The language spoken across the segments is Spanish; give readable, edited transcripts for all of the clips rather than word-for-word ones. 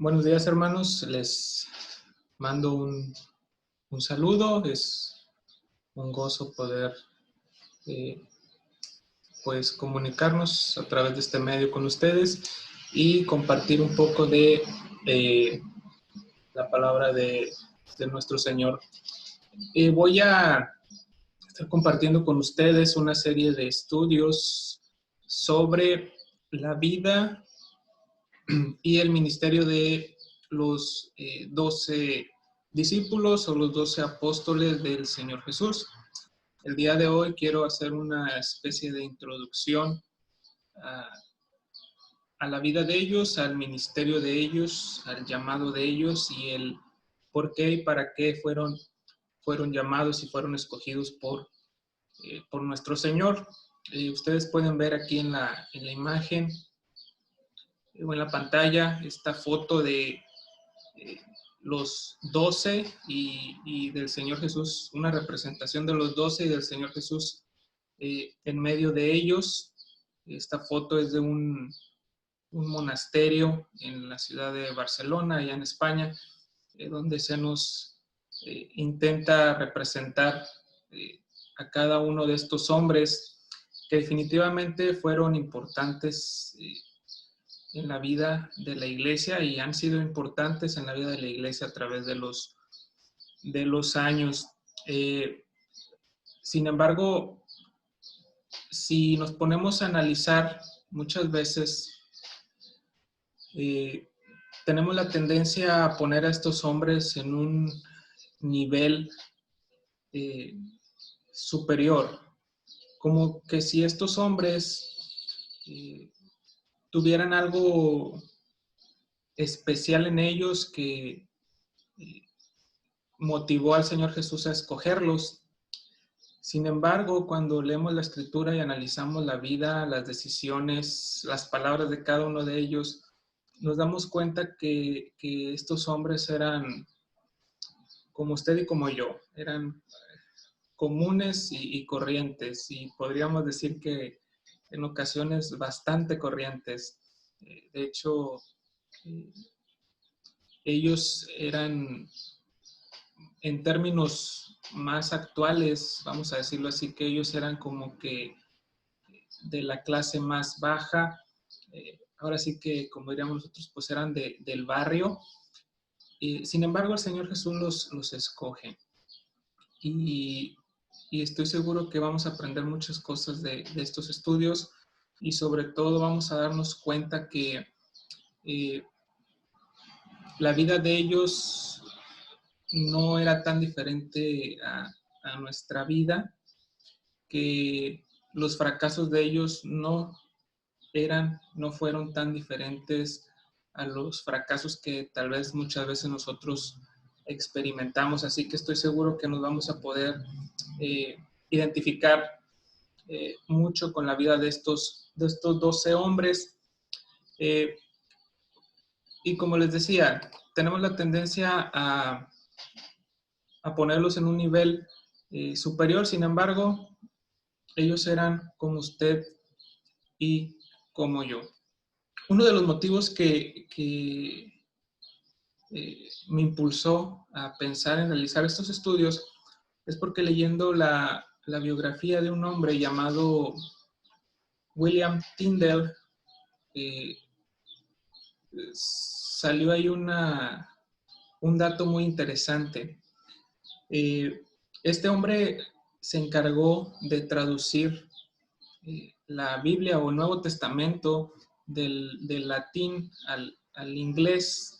Buenos días, hermanos. Les mando un saludo. Es un gozo poder eh, pues comunicarnos a través de este medio con ustedes y compartir un poco de la palabra de nuestro Señor. Voy a estar compartiendo con ustedes una serie de estudios sobre la vida y el ministerio de los 12 discípulos o los 12 apóstoles del Señor Jesús. El día de hoy quiero hacer una especie de introducción a, a la vida de ellos, al ministerio de ellos, al llamado de ellos y el por qué y para qué fueron llamados y fueron escogidos por nuestro Señor. Ustedes pueden ver aquí en la imagen o en la pantalla esta foto de los 12 y del Señor Jesús, una representación de los 12 y del Señor Jesús en medio de ellos. Esta foto es de un monasterio en la ciudad de Barcelona, allá en España, donde se nos intenta representar a cada uno de estos hombres que definitivamente fueron importantes en la vida de la iglesia y han sido importantes en la vida de la iglesia a través de los años. Sin embargo, si nos ponemos a analizar, muchas veces tenemos la tendencia a poner a estos hombres en un nivel superior, como que si estos hombres tuvieran algo especial en ellos que motivó al Señor Jesús a escogerlos. Sin embargo, cuando leemos la Escritura y analizamos la vida, las decisiones, las palabras de cada uno de ellos, nos damos cuenta que estos hombres eran como usted y como yo, eran comunes y corrientes, y podríamos decir que en ocasiones bastante corrientes. De hecho, ellos eran, en términos más actuales, vamos a decirlo así, que ellos eran como que de la clase más baja. Ahora sí que, como diríamos nosotros, pues eran del barrio. Sin embargo, el Señor Jesús los escoge. Y estoy seguro que vamos a aprender muchas cosas de estos estudios y sobre todo vamos a darnos cuenta que la vida de ellos no era tan diferente a nuestra vida, que los fracasos de ellos no fueron tan diferentes a los fracasos que tal vez muchas veces nosotros experimentamos. Así que estoy seguro que nos vamos a poder identificar mucho con la vida de estos 12 hombres. Y como les decía, tenemos la tendencia a ponerlos en un nivel superior. Sin embargo, ellos eran como usted y como yo. Uno de los motivos que me impulsó a pensar en realizar estos estudios es porque leyendo la biografía de un hombre llamado William Tyndale, salió ahí un dato muy interesante. Este hombre se encargó de traducir la Biblia o el Nuevo Testamento del latín al inglés.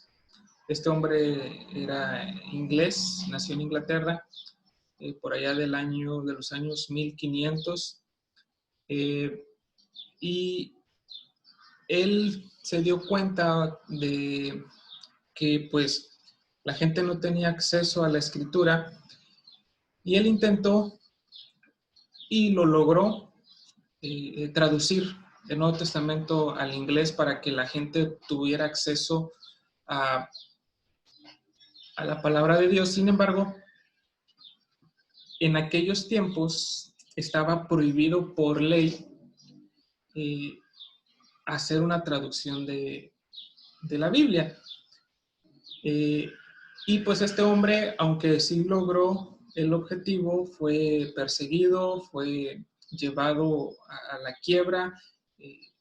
Este hombre era inglés, nació en Inglaterra, por allá de los años 1500. Y él se dio cuenta de que pues la gente no tenía acceso a la escritura y él intentó y lo logró traducir el Nuevo Testamento al inglés para que la gente tuviera acceso a la palabra de Dios. Sin embargo, en aquellos tiempos estaba prohibido por ley hacer una traducción de la Biblia. Y pues este hombre, aunque sí logró el objetivo, fue perseguido, fue llevado a la quiebra,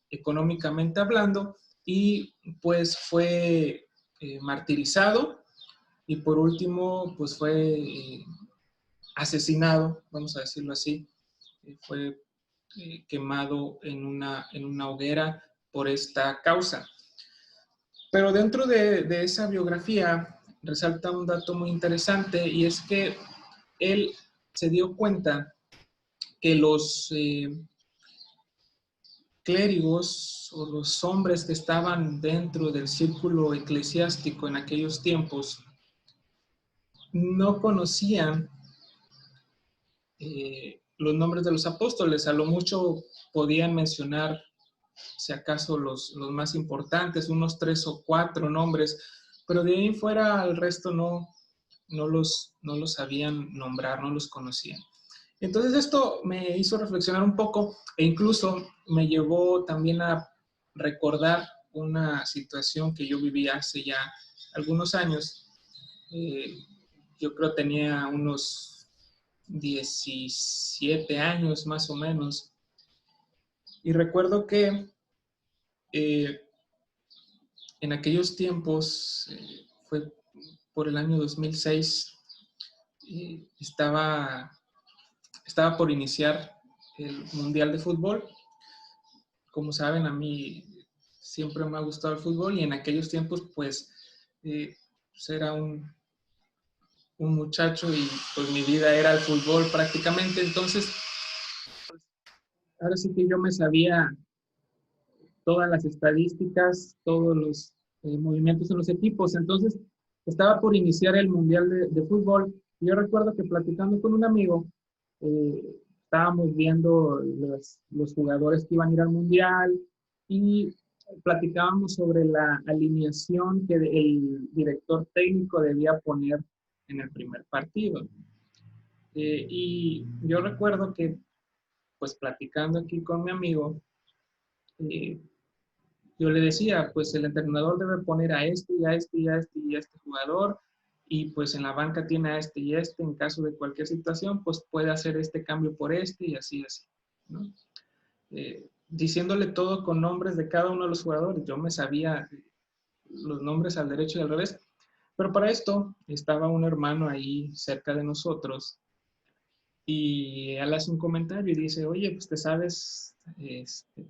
económicamente hablando, y pues fue martirizado y por último pues fue asesinado, vamos a decirlo así, fue quemado en una hoguera por esta causa. Pero dentro de esa biografía resalta un dato muy interesante y es que él se dio cuenta que los clérigos o los hombres que estaban dentro del círculo eclesiástico en aquellos tiempos no conocían los nombres de los apóstoles. A lo mucho podían mencionar, si acaso, los más importantes, unos 3 o 4 nombres, pero de ahí en fuera al resto no los sabían nombrar, no los conocían. Entonces esto me hizo reflexionar un poco e incluso me llevó también a recordar una situación que yo viví hace ya algunos años. Yo creo tenía unos 17 años más o menos. Y recuerdo que en aquellos tiempos, fue por el año 2006, estaba por iniciar el Mundial de Fútbol. Como saben, a mí siempre me ha gustado el fútbol y en aquellos tiempos pues, pues era un muchacho y pues mi vida era el fútbol prácticamente. Entonces, ahora sí que yo me sabía todas las estadísticas, todos los movimientos en los equipos. Entonces, estaba por iniciar el Mundial de Fútbol. Y yo recuerdo que platicando con un amigo, estábamos viendo los jugadores que iban a ir al Mundial y platicábamos sobre la alineación que el director técnico debía poner en el primer partido. Y yo recuerdo que, pues platicando aquí con mi amigo, eh, yo le decía, pues el entrenador debe poner a este y a este y a este y a este jugador y pues en la banca tiene a este y este, en caso de cualquier situación, pues puede hacer este cambio por este y así, ¿no? Diciéndole todo con nombres de cada uno de los jugadores. Yo me sabía los nombres al derecho y al revés, pero para esto estaba un hermano ahí cerca de nosotros y él hace un comentario y dice, oye, pues te sabes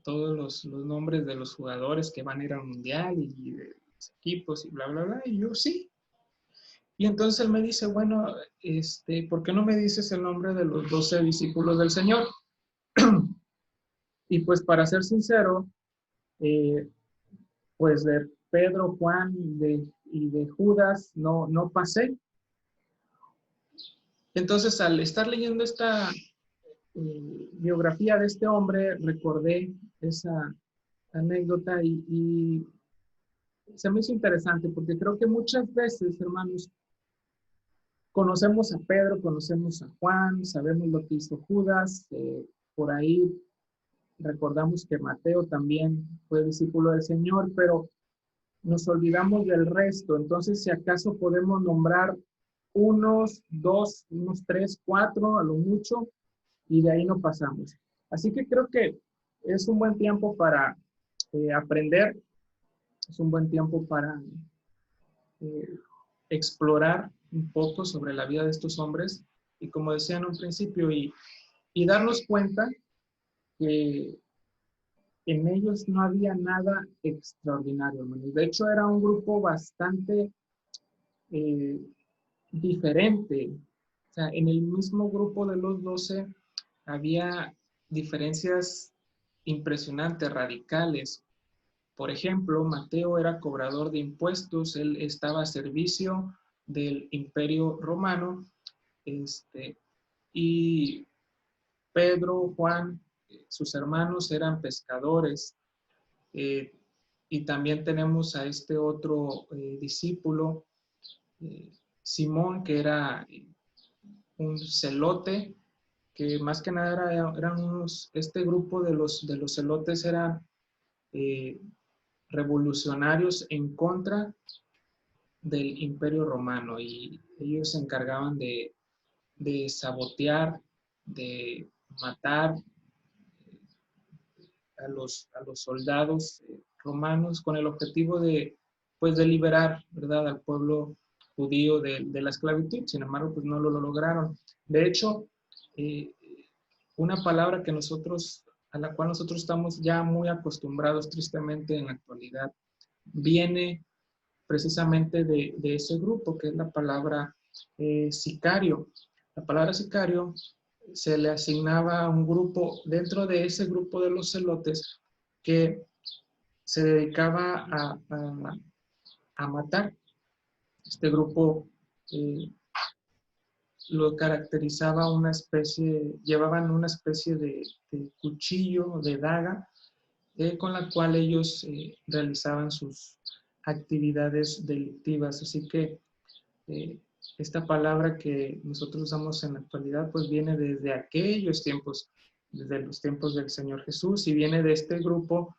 todos los nombres de los jugadores que van a ir al mundial y de los equipos y bla, bla, bla. Y yo sí. Y entonces él me dice, bueno, ¿por qué no me dices el nombre de los 12 discípulos del Señor? Y pues para ser sincero, eh, pues de Pedro, Juan y de Judas no pasé. Entonces al estar leyendo esta biografía de este hombre, recordé esa anécdota y se me hizo interesante porque creo que muchas veces, hermanos, conocemos a Pedro, conocemos a Juan, sabemos lo que hizo Judas, por ahí recordamos que Mateo también fue discípulo del Señor, pero nos olvidamos del resto. Entonces, si acaso podemos nombrar unos, dos, unos tres, cuatro, a lo mucho, y de ahí no pasamos. Así que creo que es un buen tiempo para aprender, es un buen tiempo para eh, explorar un poco sobre la vida de estos hombres y como decía en un principio, y darnos cuenta que en ellos no había nada extraordinario, hermanos. De hecho, era un grupo bastante eh, diferente. O sea, en el mismo grupo de los 12 había diferencias impresionantes, radicales. Por ejemplo, Mateo era cobrador de impuestos, él estaba a servicio del Imperio Romano, y Pedro, Juan, sus hermanos eran pescadores. Eh, y también tenemos a este otro discípulo, Simón, que era un celote, que más que nada eran este grupo de los celotes eran eh, revolucionarios en contra del Imperio Romano y ellos se encargaban de sabotear, de matar a los soldados romanos con el objetivo de, pues, de liberar, ¿verdad?, al pueblo judío de la esclavitud. Sin embargo, pues no lo lograron. De hecho, eh, una palabra que a la cual nosotros estamos ya muy acostumbrados tristemente en la actualidad, viene precisamente de ese grupo, que es la palabra sicario. La palabra sicario se le asignaba a un grupo, dentro de ese grupo de los celotes, que se dedicaba a matar. Este grupo lo caracterizaba llevaban una especie de cuchillo, de daga, con la cual ellos realizaban sus actividades delictivas. Así que esta palabra que nosotros usamos en la actualidad, pues viene desde aquellos tiempos, desde los tiempos del Señor Jesús, y viene de este grupo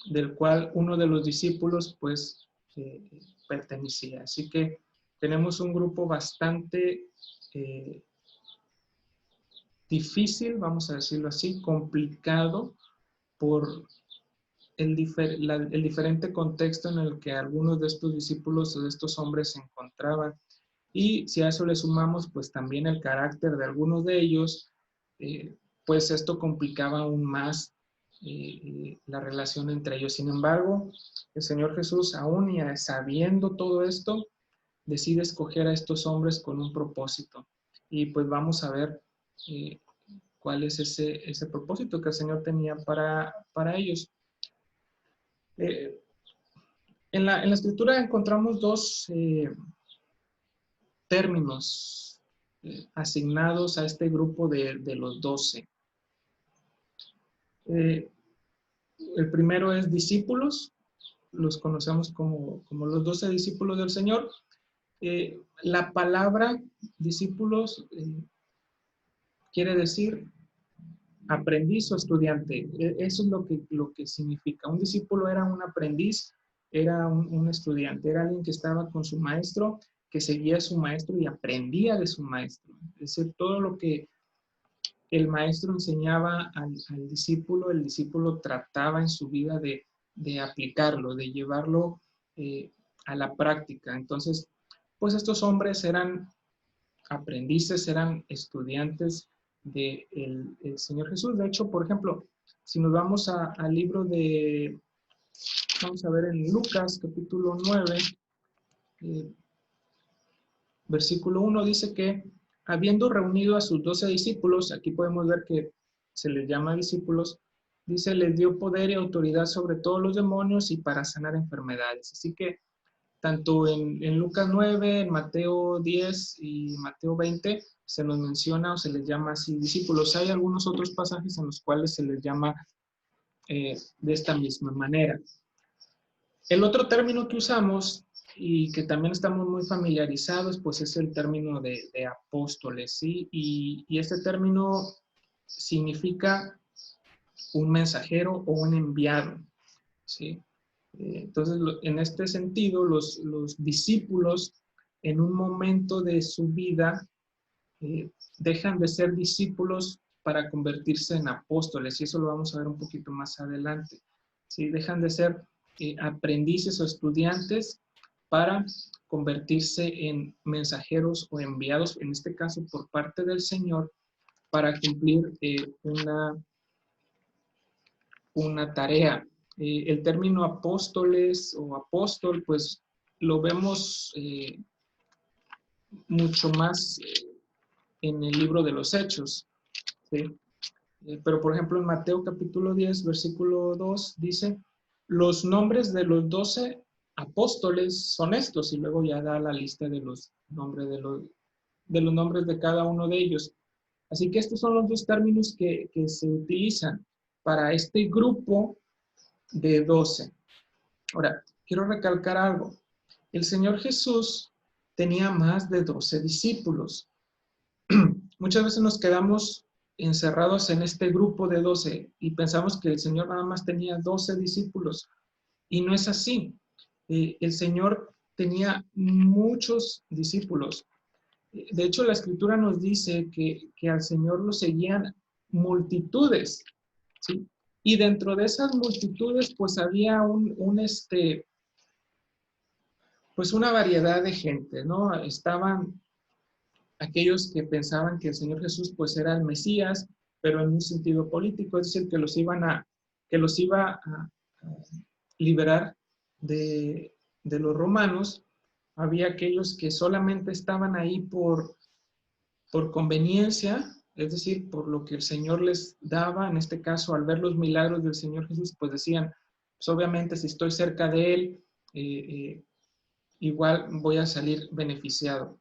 del cual uno de los discípulos, pues, pertenecía. Así que tenemos un grupo bastante difícil, vamos a decirlo así, complicado, por el diferente contexto en el que algunos de estos discípulos o de estos hombres se encontraban. Y si a eso le sumamos, pues también el carácter de algunos de ellos, pues esto complicaba aún más la relación entre ellos. Sin embargo, el Señor Jesús, aún y sabiendo todo esto, decide escoger a estos hombres con un propósito. Y pues vamos a ver cuál es ese propósito que el Señor tenía para ellos. En la Escritura encontramos dos términos asignados a este grupo de los 12. El primero es discípulos, los conocemos como los 12 discípulos del Señor. La palabra discípulos quiere decir aprendiz o estudiante. Eso es lo que significa. Un discípulo era un aprendiz, era un estudiante, era alguien que estaba con su maestro, que seguía a su maestro y aprendía de su maestro. Es decir, todo lo que el maestro enseñaba al discípulo, el discípulo trataba en su vida de aplicarlo, de llevarlo a la práctica. Entonces, pues estos hombres eran aprendices, eran estudiantes del Señor Jesús. De hecho, por ejemplo, si nos vamos al libro vamos a ver en Lucas capítulo 9, versículo 1, dice que habiendo reunido a sus 12 discípulos, aquí podemos ver que se les llama discípulos, dice, les dio poder y autoridad sobre todos los demonios y para sanar enfermedades. Así que tanto en Lucas 9, en Mateo 10 y Mateo 20 se nos menciona o se les llama así discípulos. Hay algunos otros pasajes en los cuales se les llama de esta misma manera. El otro término que usamos y que también estamos muy familiarizados, pues es el término de apóstoles, ¿sí? Y este término significa un mensajero o un enviado, ¿sí? Entonces, en este sentido, los discípulos en un momento de su vida dejan de ser discípulos para convertirse en apóstoles, y eso lo vamos a ver un poquito más adelante. ¿Sí? Dejan de ser aprendices o estudiantes para convertirse en mensajeros o enviados, en este caso por parte del Señor, para cumplir una tarea. El término apóstoles o apóstol, pues lo vemos mucho más en el libro de los Hechos, ¿sí? Pero por ejemplo en Mateo capítulo 10, versículo 2, dice, los nombres de los 12 apóstoles son estos, y luego ya da la lista de los nombres de nombres de cada uno de ellos. Así que estos son los dos términos que se utilizan para este grupo de 12. Ahora, quiero recalcar algo. El Señor Jesús tenía más de 12 discípulos. Muchas veces nos quedamos encerrados en este grupo de 12 y pensamos que el Señor nada más tenía 12 discípulos. Y no es así. El Señor tenía muchos discípulos. De hecho, la Escritura nos dice que al Señor lo seguían multitudes, ¿sí? Y dentro de esas multitudes, pues había pues una variedad de gente, ¿no? Estaban aquellos que pensaban que el Señor Jesús, pues era el Mesías, pero en un sentido político, es decir, que los iba a liberar de los romanos. Había aquellos que solamente estaban ahí por conveniencia, es decir, por lo que el Señor les daba. En este caso, al ver los milagros del Señor Jesús, pues decían, pues obviamente si estoy cerca de Él, igual voy a salir beneficiado.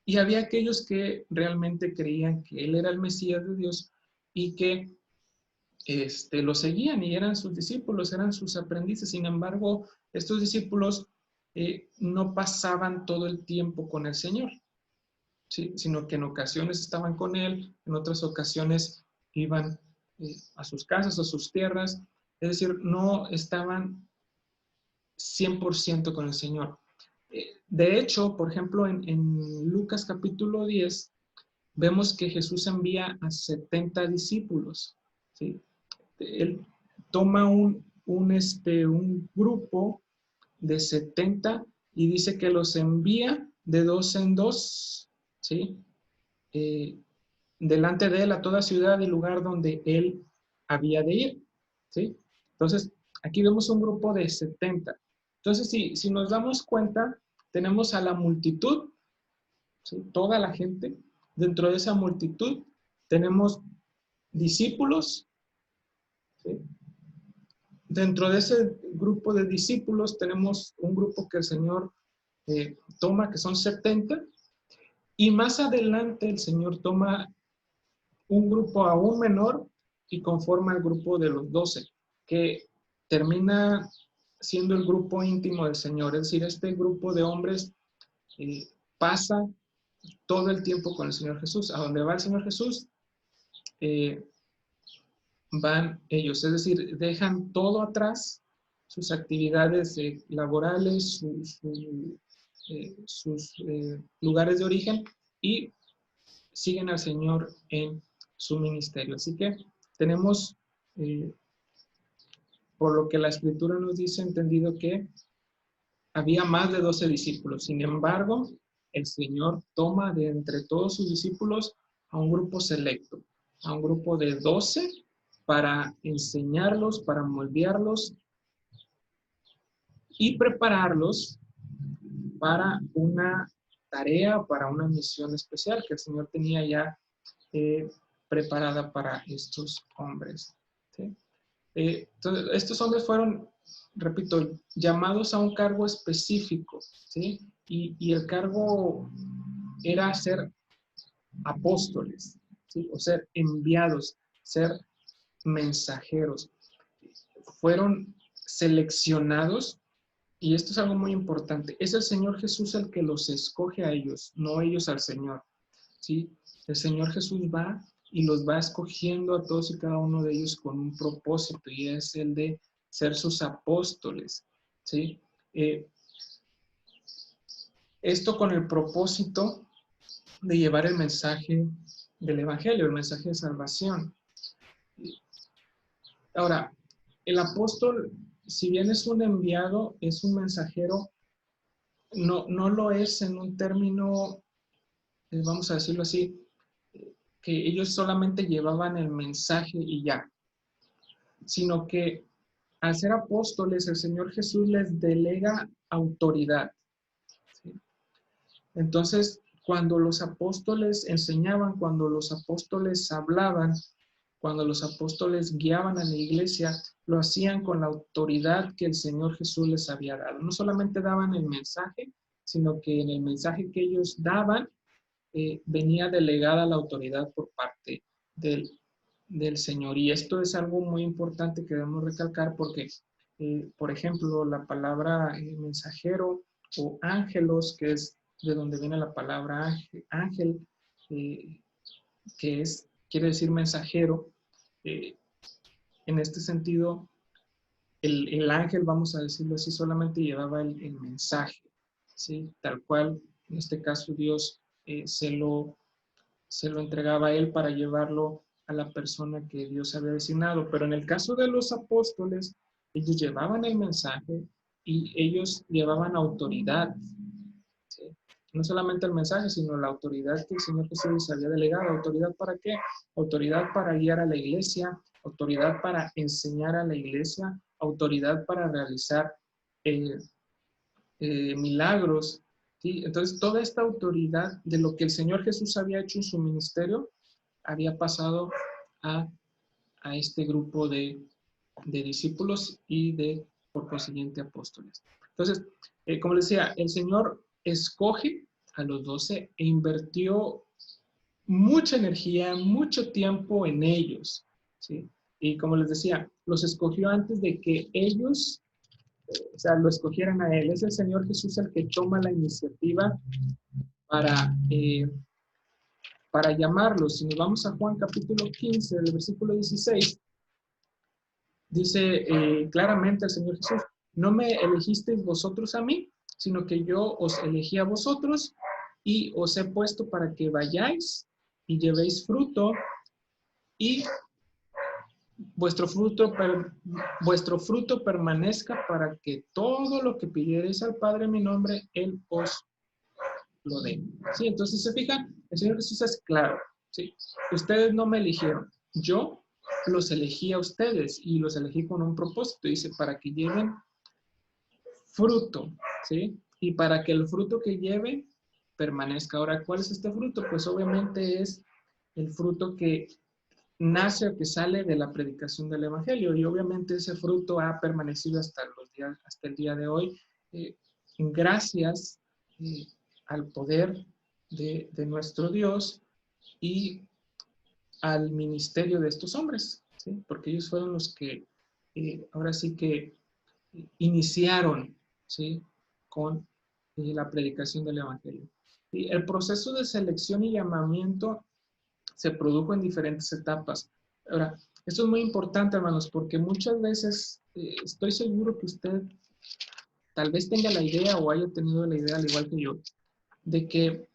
Y había aquellos que realmente creían que Él era el Mesías de Dios y que lo seguían y eran sus discípulos, eran sus aprendices. Sin embargo, estos discípulos no pasaban todo el tiempo con el Señor, ¿sí? Sino que en ocasiones estaban con Él, en otras ocasiones iban a sus casas, a sus tierras, es decir, no estaban 100% con el Señor. De hecho, por ejemplo, en Lucas capítulo 10, vemos que Jesús envía a 70 discípulos, ¿sí? Él toma un grupo de 70 y dice que los envía de dos en dos, ¿sí? Delante de él a toda ciudad y lugar donde él había de ir, ¿sí? Entonces, aquí vemos un grupo de 70. Entonces, si nos damos cuenta, tenemos a la multitud, ¿sí? Toda la gente. Dentro de esa multitud tenemos discípulos, ¿sí? Dentro de ese grupo de discípulos tenemos un grupo que el Señor toma, que son 70, y más adelante el Señor toma un grupo aún menor y conforma el grupo de los 12, que termina siendo el grupo íntimo del Señor. Es decir, este grupo de hombres pasa todo el tiempo con el Señor Jesús. A donde va el Señor Jesús, van ellos. Es decir, dejan todo atrás, sus actividades laborales, sus lugares de origen, y siguen al Señor en su ministerio. Así que tenemos, por lo que la Escritura nos dice, entendido que había más de 12 discípulos. Sin embargo, el Señor toma de entre todos sus discípulos a un grupo selecto, a un grupo de 12 para enseñarlos, para moldearlos y prepararlos para una tarea, para una misión especial que el Señor tenía ya preparada para estos hombres, ¿sí? Entonces, estos hombres fueron, repito, llamados a un cargo específico, ¿sí? Y el cargo era ser apóstoles, ¿sí? O ser enviados, ser mensajeros. Fueron seleccionados, y esto es algo muy importante. Es el Señor Jesús el que los escoge a ellos, no ellos al Señor, ¿sí? El Señor Jesús va y los va escogiendo a todos y cada uno de ellos con un propósito, y es el de ser sus apóstoles, ¿sí? Esto con el propósito de llevar el mensaje del Evangelio, el mensaje de salvación. Ahora, el apóstol, si bien es un enviado, es un mensajero, no lo es en un término, vamos a decirlo así, que ellos solamente llevaban el mensaje y ya, sino que al ser apóstoles, el Señor Jesús les delega autoridad, ¿sí? Entonces, cuando los apóstoles enseñaban, cuando los apóstoles hablaban, cuando los apóstoles guiaban a la iglesia, lo hacían con la autoridad que el Señor Jesús les había dado. No solamente daban el mensaje, sino que en el mensaje que ellos daban venía delegada la autoridad por parte del Señor. Y esto es algo muy importante que debemos recalcar porque, por ejemplo, la palabra mensajero o ángelos, que es de donde viene la palabra ángel, quiere decir mensajero. En este sentido, el ángel, vamos a decirlo así, solamente llevaba el mensaje, ¿sí? Tal cual, en este caso, Dios se lo entregaba a él para llevarlo a la persona que Dios había designado. Pero en el caso de los apóstoles, ellos llevaban el mensaje y ellos llevaban autoridad, ¿sí? No solamente el mensaje, sino la autoridad que el Señor Jesús les había delegado. ¿Autoridad para qué? Autoridad para guiar a la iglesia, autoridad para enseñar a la iglesia, autoridad para realizar eh, milagros, ¿sí? Entonces, toda esta autoridad de lo que el Señor Jesús había hecho en su ministerio, había pasado a, a este grupo de discípulos y por consiguiente, apóstoles. Entonces, como les decía, el Señor escoge a los 12 e invirtió mucha energía, mucho tiempo en ellos, ¿sí? Y como les decía, los escogió antes de que ellos, o sea, lo escogieran a él. Es el Señor Jesús el que toma la iniciativa para, para llamarlos. Si nos vamos a Juan capítulo 15, del versículo 16, dice claramente el Señor Jesús: no me elegisteis vosotros a mí, sino que yo os elegí a vosotros y os he puesto para que vayáis y llevéis fruto y vuestro fruto permanezca, para que todo lo que pidiereis al Padre en mi nombre, Él os lo dé. ¿Sí? Entonces, se fijan, el Señor Jesús es claro, ¿sí? Ustedes no me eligieron, yo los elegí a ustedes y los elegí con un propósito. Dice, para que lleven fruto, ¿sí? Y para que el fruto que lleve permanezca. Ahora, ¿cuál es este fruto? Pues obviamente es el fruto que nace o que sale de la predicación del Evangelio, y obviamente ese fruto ha permanecido hasta el día de hoy, gracias al poder de nuestro Dios y al ministerio de estos hombres, ¿sí? Porque ellos fueron los que ahora sí que iniciaron, ¿sí? Con la predicación del Evangelio. Y el proceso de selección y llamamiento se produjo en diferentes etapas. Ahora, esto es muy importante, hermanos, porque muchas veces estoy seguro que usted tal vez tenga la idea o haya tenido la idea, al igual que yo, de que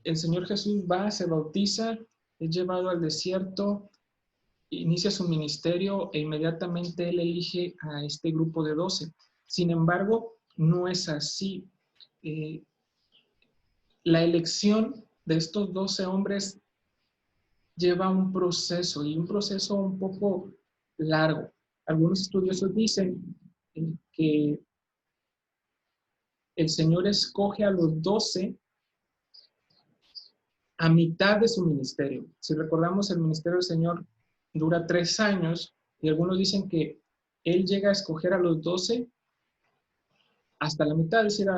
el Señor Jesús va, se bautiza, es llevado al desierto, inicia su ministerio e inmediatamente Él elige a este grupo de 12. Sin embargo, no es así. La elección de estos 12 hombres lleva un proceso, y un proceso un poco largo. Algunos estudiosos dicen que el Señor escoge a los 12 a mitad de su ministerio. Si recordamos, el ministerio del Señor dura 3 años, y algunos dicen que Él llega a escoger a los 12 hasta la mitad, es decir,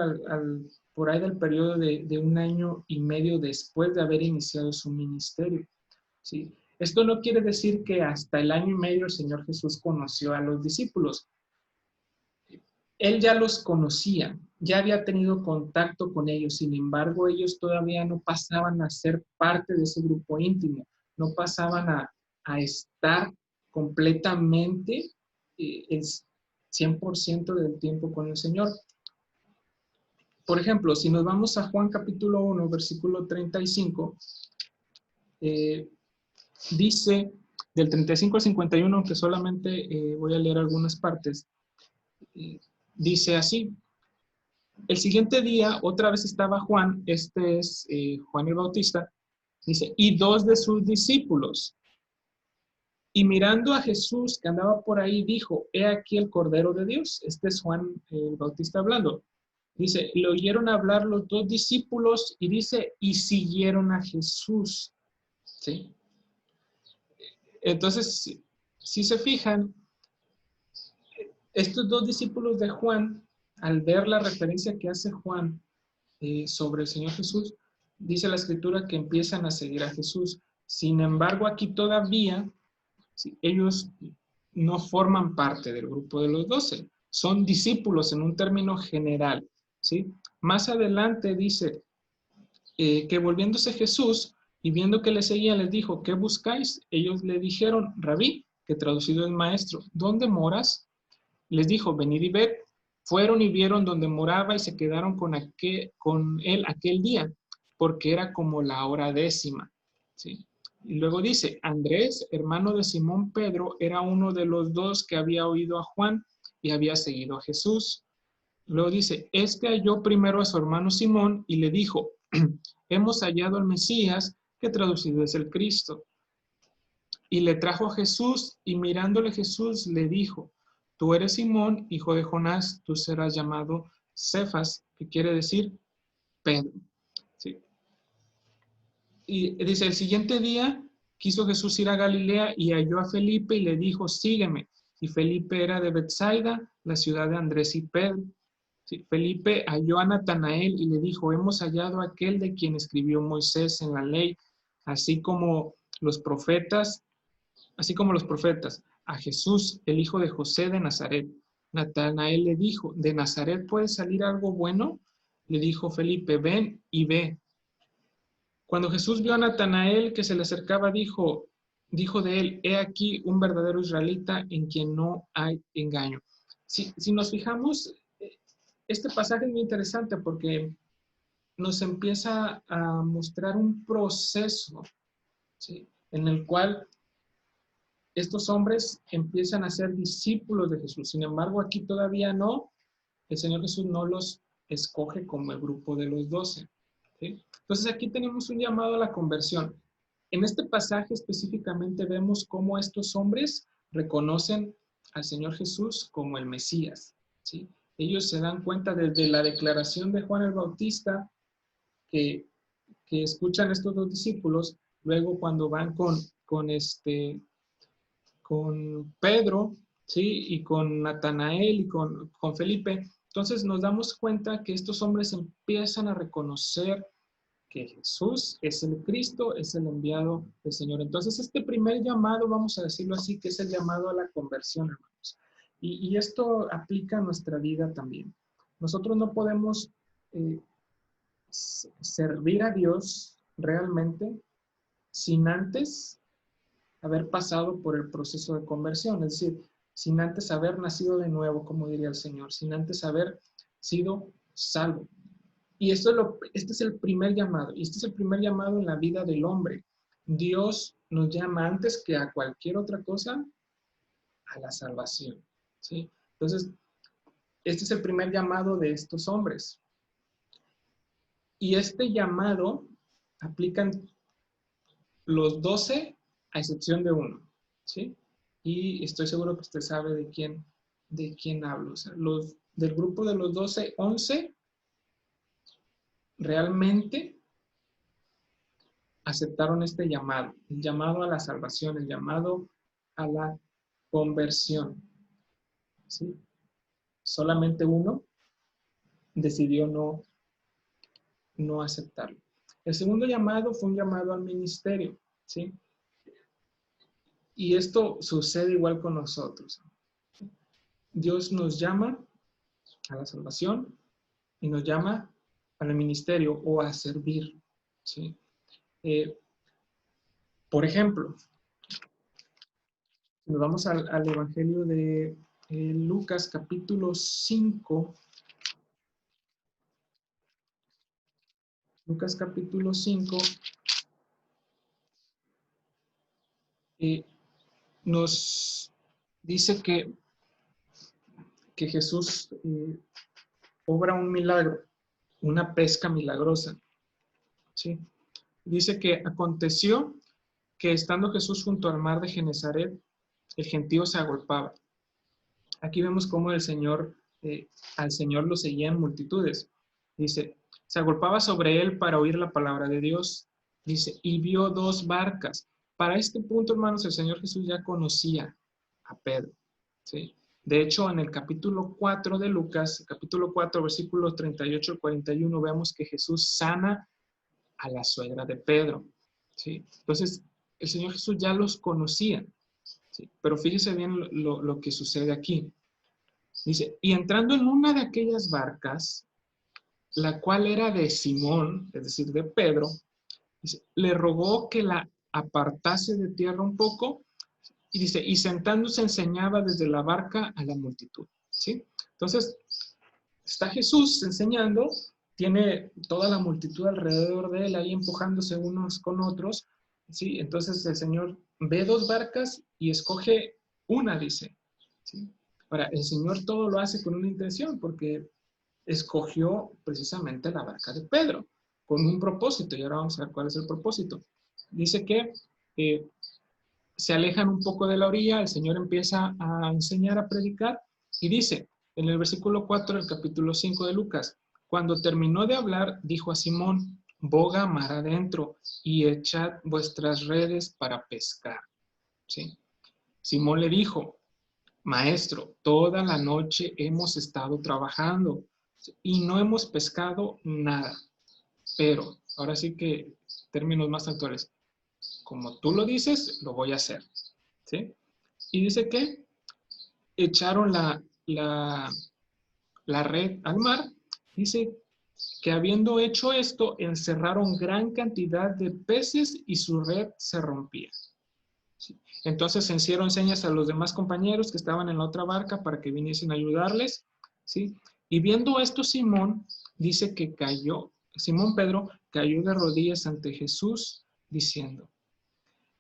por ahí del periodo de 1 año y medio después de haber iniciado su ministerio, ¿sí? Esto no quiere decir que hasta el 1 año y medio el Señor Jesús conoció a los discípulos. Él ya los conocía, ya había tenido contacto con ellos. Sin embargo, ellos todavía no pasaban a ser parte de ese grupo íntimo, no pasaban a estar completamente el 100% del tiempo con el Señor. Por ejemplo, si nos vamos a Juan capítulo 1, versículo 35, dice del 35 al 51, aunque solamente voy a leer algunas partes, dice así: el siguiente día, otra vez estaba Juan, este es Juan el Bautista, dice, y 2 de sus discípulos. Y mirando a Jesús que andaba por ahí, dijo, he aquí el Cordero de Dios. Este es Juan el Bautista hablando. Dice, le oyeron hablar los 2 discípulos y dice, y siguieron a Jesús. ¿Sí? Entonces, si se fijan, estos 2 discípulos de Juan, al ver la referencia que hace Juan sobre el Señor Jesús, dice la Escritura que empiezan a seguir a Jesús. Sin embargo, aquí todavía, ¿sí?, ellos no forman parte del grupo de los 12. Son discípulos en un término general, ¿sí? Más adelante dice que volviéndose Jesús y viendo que le seguían, les dijo, ¿qué buscáis? Ellos le dijeron, Rabí, que traducido es maestro, ¿dónde moras? Les dijo, venid y ved. Fueron y vieron donde moraba y se quedaron con él aquel día, porque era como la hora 10:00. ¿Sí? Y luego dice, Andrés, hermano de Simón Pedro, era uno de los dos que había oído a Juan y había seguido a Jesús. Luego dice, halló primero a su hermano Simón y le dijo, hemos hallado al Mesías, que traducido es el Cristo. Y le trajo a Jesús, y mirándole Jesús le dijo, tú eres Simón, hijo de Jonás, tú serás llamado Cefas, que quiere decir Pedro. ¿Sí? Y dice, el siguiente día quiso Jesús ir a Galilea y halló a Felipe y le dijo, sígueme. Y Felipe era de Betsaida, la ciudad de Andrés y Pedro. Sí, Felipe halló a Natanael y le dijo, hemos hallado a aquel de quien escribió Moisés en la ley, así como los profetas, a Jesús, el hijo de José de Nazaret. Natanael le dijo, ¿de Nazaret puede salir algo bueno? Le dijo Felipe, ven y ve. Cuando Jesús vio a Natanael que se le acercaba, dijo de él, he aquí un verdadero israelita en quien no hay engaño. Si nos fijamos, este pasaje es muy interesante porque nos empieza a mostrar un proceso, ¿sí?, en el cual estos hombres empiezan a ser discípulos de Jesús. Sin embargo, aquí todavía no, el Señor Jesús no los escoge como el grupo de los 12. ¿Sí? Entonces aquí tenemos un llamado a la conversión. En este pasaje específicamente vemos cómo estos hombres reconocen al Señor Jesús como el Mesías. ¿Sí? Ellos se dan cuenta desde la declaración de Juan el Bautista que, que escuchan estos dos discípulos, luego cuando van con Pedro, ¿sí?, y con Natanael y con Felipe. Entonces nos damos cuenta que estos hombres empiezan a reconocer que Jesús es el Cristo, es el enviado del Señor. Entonces este primer llamado, vamos a decirlo así, que es el llamado a la conversión, hermanos. Y esto aplica a nuestra vida también. Nosotros no podemos servir a Dios realmente sin antes haber pasado por el proceso de conversión, es decir, sin antes haber nacido de nuevo, como diría el Señor, sin antes haber sido salvo. Y este es el primer llamado, y este es el primer llamado en la vida del hombre. Dios nos llama antes que a cualquier otra cosa a la salvación, ¿sí? Entonces, este es el primer llamado de estos hombres. Y este llamado aplican los 12 a excepción de uno, ¿sí? Y estoy seguro que usted sabe de quién hablo. O sea, del grupo de los 12, 11 realmente aceptaron este llamado, el llamado a la salvación, el llamado a la conversión, ¿sí? Solamente uno decidió no aceptarlo. El segundo llamado fue un llamado al ministerio, ¿sí? Y esto sucede igual con nosotros. Dios nos llama a la salvación y nos llama al ministerio o a servir, ¿sí? Por ejemplo, si nos vamos al Evangelio de Lucas capítulo 5, Lucas capítulo 5, nos dice que Jesús obra un milagro, una pesca milagrosa, ¿sí? Dice que aconteció que estando Jesús junto al mar de Genesaret, el gentío se agolpaba. Aquí vemos cómo al Señor lo seguían multitudes. Dice, se agolpaba sobre él para oír la palabra de Dios. Dice, y vio 2 barcas. Para este punto, hermanos, el Señor Jesús ya conocía a Pedro, ¿sí? De hecho, en el capítulo 4 de Lucas, capítulo 4, versículos 38 al 41, vemos que Jesús sana a la suegra de Pedro, ¿sí? Entonces, el Señor Jesús ya los conocía, ¿sí? Pero fíjese bien lo que sucede aquí. Dice, y entrando en una de aquellas barcas, la cual era de Simón, es decir, de Pedro, dice, le rogó que la apartase de tierra un poco, y dice, y sentándose enseñaba desde la barca a la multitud, ¿sí? Entonces, está Jesús enseñando, tiene toda la multitud alrededor de él ahí empujándose unos con otros, ¿sí? Entonces el Señor ve dos barcas y escoge una, dice, ¿sí? Ahora, el Señor todo lo hace con una intención, porque escogió precisamente la barca de Pedro, con un propósito, y ahora vamos a ver cuál es el propósito. Dice que se alejan un poco de la orilla, el Señor empieza a enseñar, a predicar, y dice, en el versículo 4 del capítulo 5 de Lucas, cuando terminó de hablar, dijo a Simón, boga mar adentro y echad vuestras redes para pescar. ¿Sí? Simón le dijo, maestro, toda la noche hemos estado trabajando y no hemos pescado nada. Pero, ahora sí que términos más actuales, como tú lo dices, lo voy a hacer. ¿Sí? Y dice que echaron la red al mar. Dice que habiendo hecho esto, encerraron gran cantidad de peces y su red se rompía. ¿Sí? Entonces se hicieron señas a los demás compañeros que estaban en la otra barca para que viniesen a ayudarles. ¿Sí? Y viendo esto, Simón dice que cayó, Simón Pedro cayó de rodillas ante Jesús diciendo,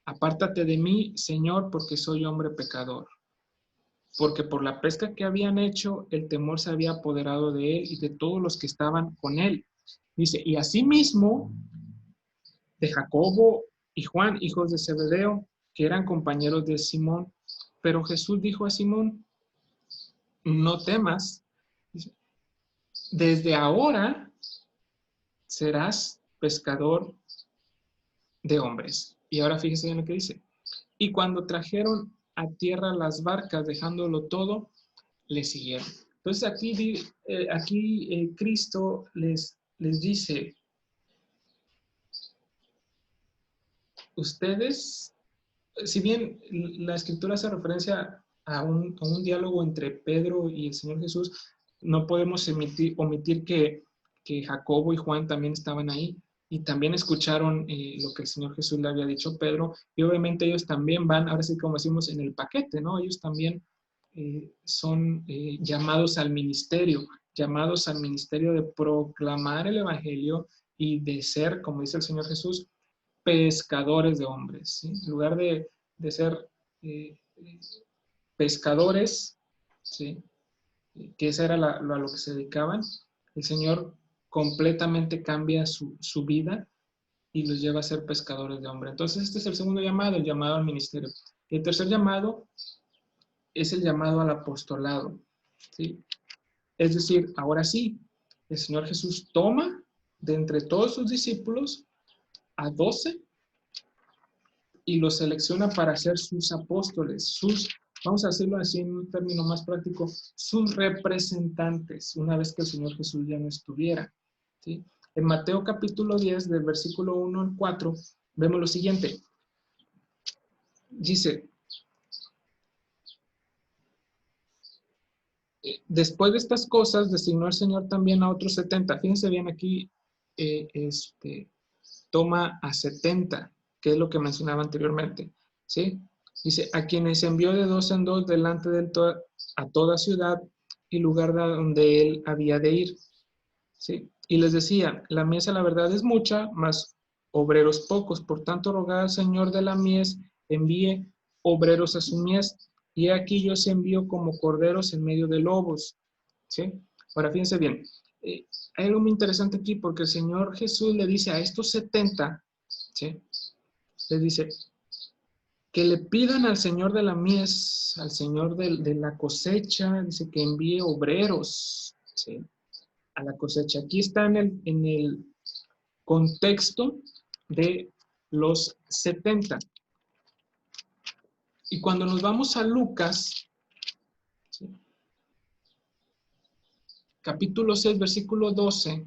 apártate de mí, Señor, porque soy hombre pecador. Porque por la pesca que habían hecho, el temor se había apoderado de él y de todos los que estaban con él. Dice, y asimismo de Jacobo y Juan, hijos de Zebedeo, que eran compañeros de Simón. Pero Jesús dijo a Simón, no temas, desde ahora serás pescador de hombres. Y ahora fíjese en lo que dice. Y cuando trajeron a tierra las barcas, dejándolo todo, le siguieron. Entonces aquí Cristo les dice, ustedes, si bien la escritura hace referencia a un diálogo entre Pedro y el Señor Jesús, no podemos omitir que Jacobo y Juan también estaban ahí y también escucharon lo que el Señor Jesús le había dicho a Pedro, y obviamente ellos también van, ahora sí como decimos, en el paquete, ¿no? Ellos también son llamados al ministerio de proclamar el Evangelio y de ser, como dice el Señor Jesús, pescadores de hombres, ¿sí? En lugar de ser eh, pescadores, ¿sí? Que esa era a lo que se dedicaban, el Señor completamente cambia su vida y los lleva a ser pescadores de hombres. Entonces este es el segundo llamado, el llamado al ministerio. El tercer llamado es el llamado al apostolado, ¿sí? Es decir, ahora sí, el Señor Jesús toma de entre todos sus discípulos a 12 y los selecciona para ser sus apóstoles, vamos a decirlo así en un término más práctico, sus representantes, una vez que el Señor Jesús ya no estuviera. ¿Sí? En Mateo capítulo 10, del versículo 1 al 4, vemos lo siguiente. Dice, después de estas cosas, designó el Señor también a otros 70. Fíjense bien aquí, toma a 70, que es lo que mencionaba anteriormente. ¿Sí? Dice, a quienes envió de dos en dos delante a toda ciudad y lugar donde él había de ir. ¿Sí? Y les decía, la mies la verdad es mucha, mas obreros pocos. Por tanto, rogad al Señor de la mies, envíe obreros a su mies. Y aquí yo os envío como corderos en medio de lobos. ¿Sí? Ahora, fíjense bien. Hay algo muy interesante aquí porque el Señor Jesús le dice a estos 70, ¿sí? Les dice, que le pidan al Señor de la mies, al Señor de la cosecha, dice que envíe obreros, ¿sí? A la cosecha. Aquí está en el contexto de los 70. Y cuando nos vamos a Lucas, ¿sí? Capítulo 6, versículo 12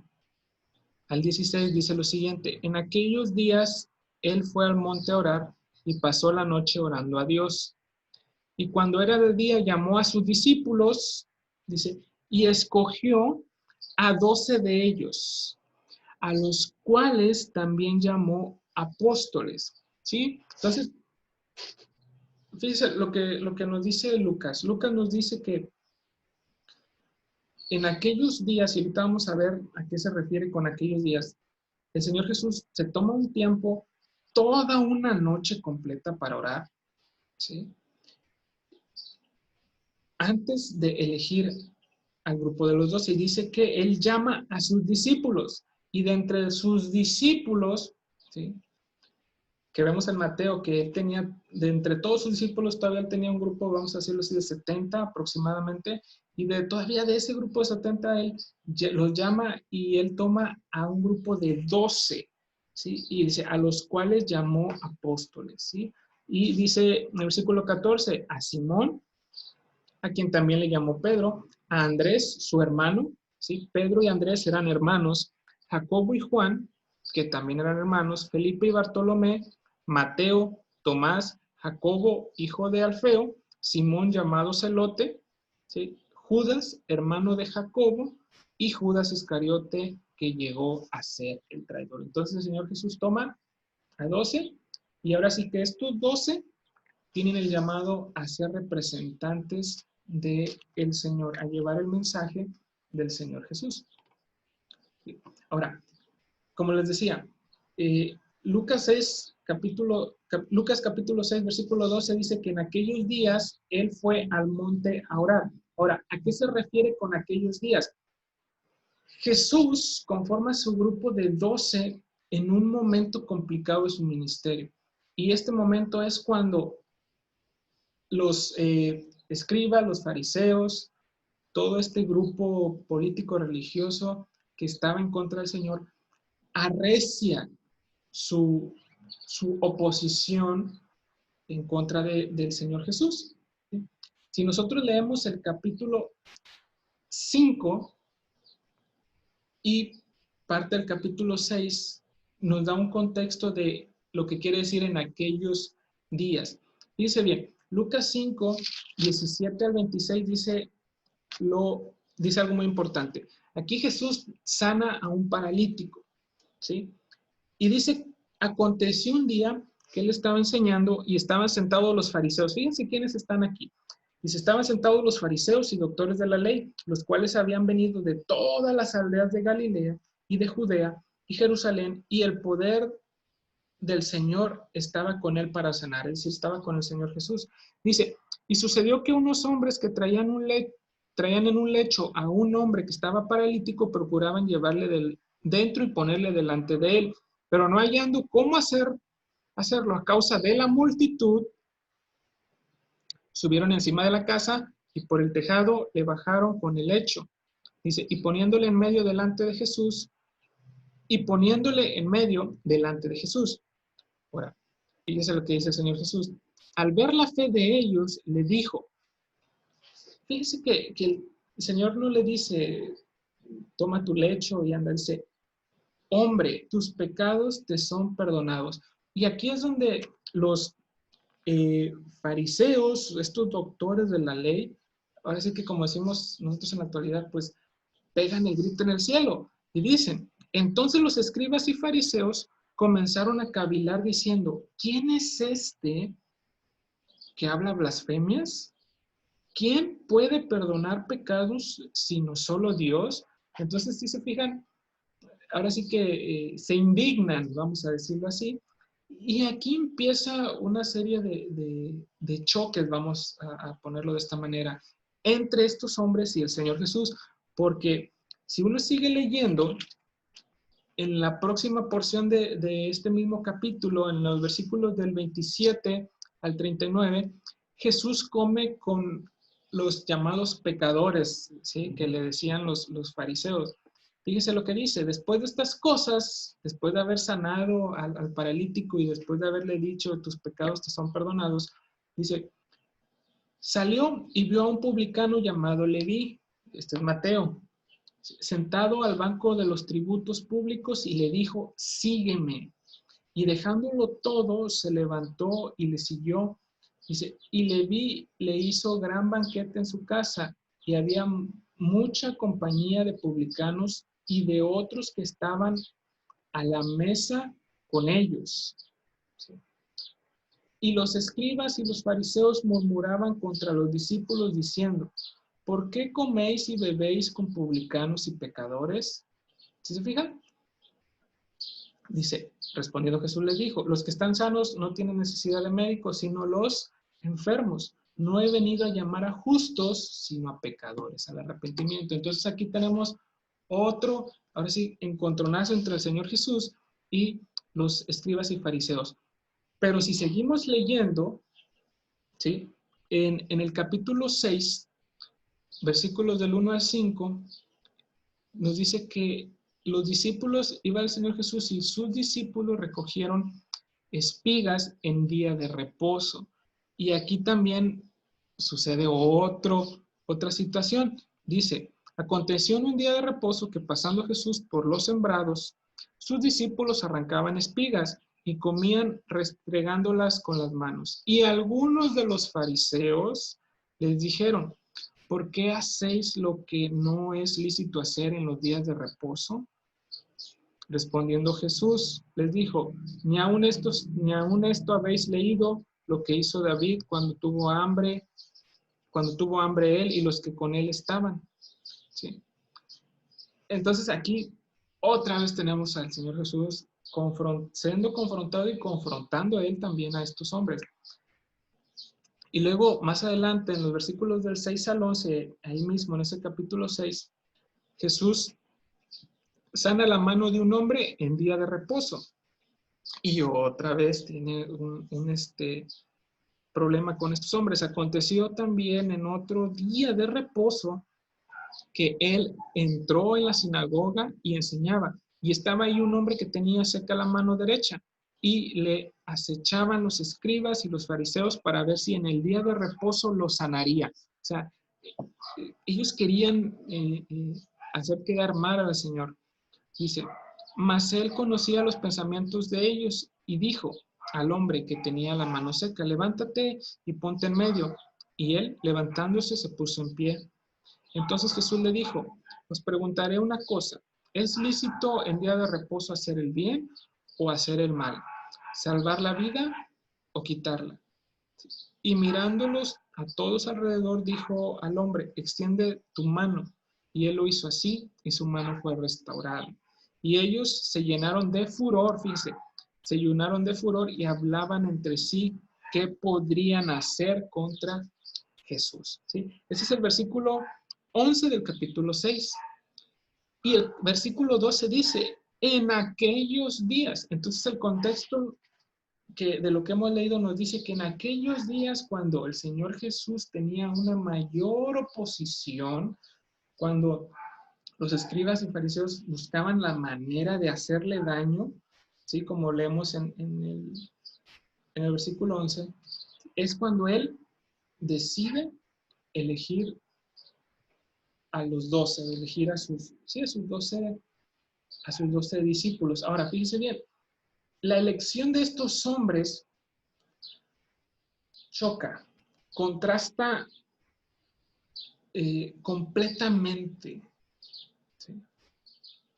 al 16, dice lo siguiente, en aquellos días él fue al monte a orar y pasó la noche orando a Dios. Y cuando era de día llamó a sus discípulos, dice, y escogió a 12 de ellos, a los cuales también llamó apóstoles. ¿Sí? Entonces, fíjense lo que nos dice Lucas. Lucas nos dice que en aquellos días, y ahorita vamos a ver a qué se refiere con aquellos días, el Señor Jesús se toma un tiempo, toda una noche completa para orar, ¿sí? Antes de elegir al grupo de los 12, y dice que Él llama a sus discípulos, y de entre sus discípulos, ¿sí? Que vemos en Mateo, que él tenía, de entre todos sus discípulos, todavía él tenía un grupo, vamos a decirlo así, de 70 aproximadamente, y todavía de ese grupo de 70, él los llama y él toma a un grupo de 12, ¿sí? Y dice, a los cuales llamó apóstoles, ¿sí? Y dice en el versículo 14, a Simón, a quien también le llamó Pedro, a Andrés, su hermano, ¿sí? Pedro y Andrés eran hermanos, Jacobo y Juan, que también eran hermanos, Felipe y Bartolomé, Mateo, Tomás, Jacobo, hijo de Alfeo, Simón llamado Celote, ¿sí? Judas, hermano de Jacobo, y Judas Iscariote, que llegó a ser el traidor. Entonces el Señor Jesús toma a 12, y ahora sí que estos 12 tienen el llamado a ser representantes del Señor, a llevar el mensaje del Señor Jesús. Ahora, como les decía, Lucas capítulo 6, versículo 12 dice que en aquellos días Él fue al monte a orar. Ahora, ¿a qué se refiere con aquellos días? Jesús conforma su grupo de 12 en un momento complicado de su ministerio. Y este momento es cuando los escribas, los fariseos, todo este grupo político religioso que estaba en contra del Señor, arrecia su oposición en contra del Señor Jesús. ¿Sí? Si nosotros leemos el capítulo 5 y parte del capítulo 6, nos da un contexto de lo que quiere decir en aquellos días. Dice bien, Lucas 5, 17 al 26 dice algo muy importante. Aquí Jesús sana a un paralítico, ¿sí? Y dice, aconteció un día que él estaba enseñando y estaban sentados los fariseos. Fíjense quiénes están aquí. Dice, estaban sentados los fariseos y doctores de la ley, los cuales habían venido de todas las aldeas de Galilea y de Judea y Jerusalén, y el poder del Señor estaba con él para sanar. Es decir, estaba con el Señor Jesús. Dice, y sucedió que unos hombres que traían en un lecho a un hombre que estaba paralítico, procuraban llevarle dentro y ponerle delante de él, pero no hallando cómo hacerlo a causa de la multitud, subieron encima de la casa y por el tejado le bajaron con el lecho. Dice, y poniéndole en medio delante de Jesús, Ahora, fíjese lo que dice el Señor Jesús. Al ver la fe de ellos, le dijo, fíjese que el Señor no le dice, toma tu lecho y anda, dice, hombre, tus pecados te son perdonados. Y aquí es donde los fariseos, estos doctores de la ley, ahora sí que como decimos nosotros en la actualidad, pues pegan el grito en el cielo y dicen, entonces los escribas y fariseos comenzaron a cavilar diciendo, ¿quién es este que habla blasfemias? ¿Quién puede perdonar pecados sino solo Dios? Entonces, si se fijan, ahora sí que se indignan, vamos a decirlo así, y aquí empieza una serie de choques, vamos a ponerlo de esta manera, entre estos hombres y el Señor Jesús, porque si uno sigue leyendo, en la próxima porción de este mismo capítulo, en los versículos del 27 al 39, Jesús come con los llamados pecadores, ¿sí? Que le decían los fariseos. Fíjese lo que dice, después de estas cosas, después de haber sanado al paralítico y después de haberle dicho, tus pecados te son perdonados, dice, salió y vio a un publicano llamado Leví, este es Mateo, sentado al banco de los tributos públicos y le dijo, sígueme. Y dejándolo todo, se levantó y le siguió. Dice, y Leví le hizo gran banquete en su casa y había mucha compañía de publicanos y de otros que estaban a la mesa con ellos. ¿Sí? Y los escribas y los fariseos murmuraban contra los discípulos diciendo, ¿por qué coméis y bebéis con publicanos y pecadores? ¿Sí se fijan? Dice, respondiendo Jesús les dijo, los que están sanos no tienen necesidad de médicos, sino los enfermos. No he venido a llamar a justos, sino a pecadores, al arrepentimiento. Entonces aquí tenemos otro, ahora sí, encontronazo entre el Señor Jesús y los escribas y fariseos. Pero si seguimos leyendo, ¿sí? En el capítulo 6, versículos del 1 al 5, nos dice que los discípulos, iba el Señor Jesús y sus discípulos recogieron espigas en día de reposo. Y aquí también sucede otra situación. Dice, aconteció en un día de reposo que pasando Jesús por los sembrados, sus discípulos arrancaban espigas y comían restregándolas con las manos. Y algunos de los fariseos les dijeron, ¿por qué hacéis lo que no es lícito hacer en los días de reposo? Respondiendo Jesús, les dijo, ni aun esto habéis leído lo que hizo David cuando tuvo hambre él y los que con él estaban. ¿Sí? Entonces aquí otra vez tenemos al Señor Jesús siendo confrontado y confrontando a él también a estos hombres. Y luego, más adelante, en los versículos del 6 al 11, ahí mismo en ese capítulo 6, Jesús sana la mano de un hombre en día de reposo. Y otra vez tiene un problema con estos hombres. Aconteció también en otro día de reposo que él entró en la sinagoga y enseñaba. Y estaba ahí un hombre que tenía seca la mano derecha. Y le acechaban los escribas y los fariseos para ver si en el día de reposo lo sanaría. O sea, ellos querían hacer quedar mal al Señor. Dice, mas él conocía los pensamientos de ellos y dijo al hombre que tenía la mano seca, levántate y ponte en medio. Y él, levantándose, se puso en pie. Entonces Jesús le dijo, os preguntaré una cosa, ¿es lícito en día de reposo hacer el bien o hacer el mal? ¿Salvar la vida o quitarla? Y mirándolos a todos alrededor, dijo al hombre, extiende tu mano. Y él lo hizo así, y su mano fue restaurada. Y ellos se llenaron de furor, fíjense, se llenaron de furor y hablaban entre sí qué podrían hacer contra Jesús. ¿Sí? Ese es el versículo 11 del capítulo 6. Y el versículo 12 dice, en aquellos días. Entonces el contexto de lo que hemos leído nos dice que en aquellos días cuando el Señor Jesús tenía una mayor oposición, cuando los escribas y fariseos buscaban la manera de hacerle daño, ¿sí? Como leemos en el versículo 11, es cuando él decide elegir a los 12, elegir a sus 12 discípulos. Ahora, fíjense bien, la elección de estos hombres choca, contrasta completamente, ¿sí?,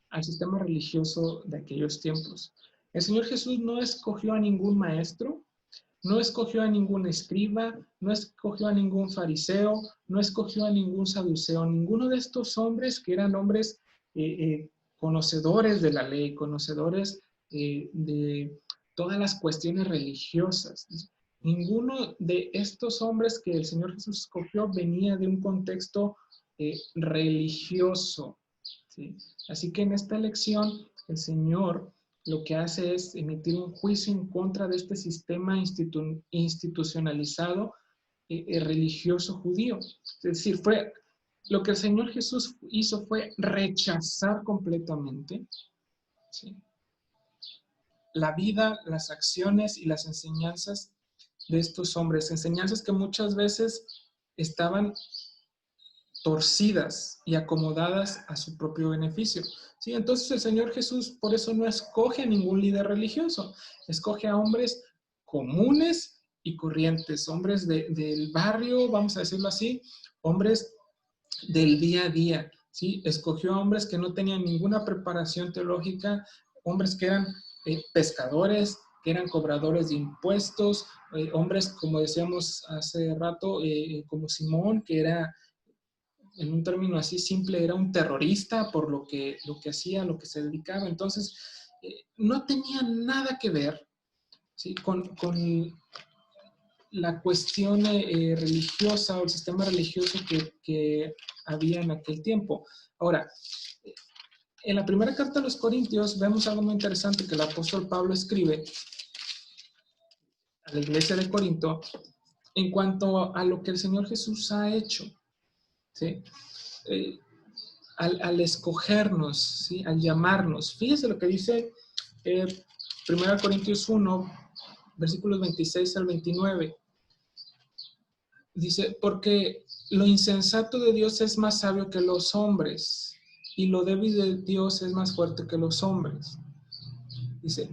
al sistema religioso de aquellos tiempos. El Señor Jesús no escogió a ningún maestro, no escogió a ningún escriba, no escogió a ningún fariseo, no escogió a ningún saduceo. Ninguno de estos hombres que eran hombres conocedores de la ley, conocedores de todas las cuestiones religiosas. Ninguno de estos hombres que el Señor Jesús escogió venía de un contexto religioso, ¿sí? Así que en esta elección el Señor lo que hace es emitir un juicio en contra de este sistema institucionalizado religioso judío. Es decir, lo que el Señor Jesús hizo fue rechazar completamente, ¿sí?, la vida, las acciones y las enseñanzas de estos hombres, enseñanzas que muchas veces estaban torcidas y acomodadas a su propio beneficio. ¿Sí? Entonces el Señor Jesús por eso no escoge a ningún líder religioso, escoge a hombres comunes y corrientes, hombres del barrio, vamos a decirlo así, hombres del día a día. ¿Sí? Escogió a hombres que no tenían ninguna preparación teológica, hombres que eran pescadores, que eran cobradores de impuestos, hombres, como decíamos hace rato, como Simón, que era en un término así simple, era un terrorista por lo que hacía, lo que se dedicaba. Entonces, no tenía nada que ver, ¿sí?, con la cuestión religiosa o el sistema religioso que había en aquel tiempo. Ahora, en la primera carta a los Corintios vemos algo muy interesante que el apóstol Pablo escribe a la iglesia de Corinto en cuanto a lo que el Señor Jesús ha hecho, ¿sí? Al escogernos, ¿sí?, al llamarnos. Fíjese lo que dice 1 Corintios 1, versículos 26 al 29. Dice, porque lo insensato de Dios es más sabio que los hombres, y lo débil de Dios es más fuerte que los hombres. Dice,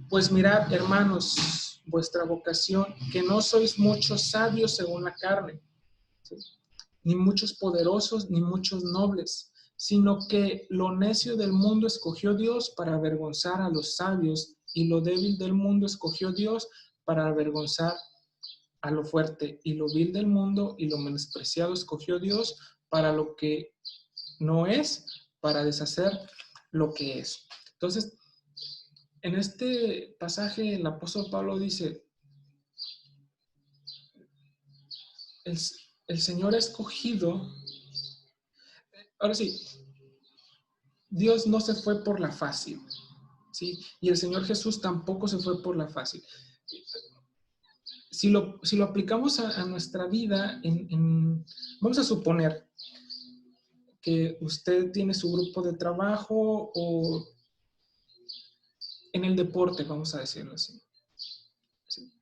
pues mirad, hermanos, vuestra vocación, que no sois muchos sabios según la carne, ¿sí?, ni muchos poderosos, ni muchos nobles, sino que lo necio del mundo escogió Dios para avergonzar a los sabios, y lo débil del mundo escogió Dios para avergonzar a lo fuerte, y lo vil del mundo y lo menospreciado escogió Dios para lo que no es, para deshacer lo que es. Entonces, en este pasaje el apóstol Pablo dice, el, el Señor ha escogido. Ahora sí, Dios no se fue por la fácil, ¿sí? Y el Señor Jesús tampoco se fue por la fácil. Si lo aplicamos a nuestra vida, vamos a suponer que usted tiene su grupo de trabajo o en el deporte, vamos a decirlo así. ¿Sí?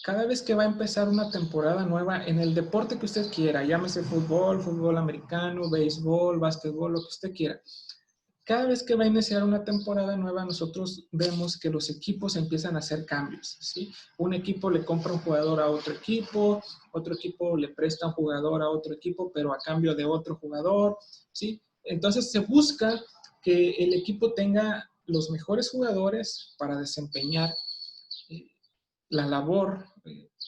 Cada vez que va a empezar una temporada nueva en el deporte que usted quiera, llámese fútbol, fútbol americano, béisbol, básquetbol, lo que usted quiera. Cada vez que va a iniciar una temporada nueva, nosotros vemos que los equipos empiezan a hacer cambios, ¿sí? Un equipo le compra un jugador a otro equipo le presta un jugador a otro equipo, pero a cambio de otro jugador, ¿sí? Entonces se busca que el equipo tenga los mejores jugadores para desempeñar la labor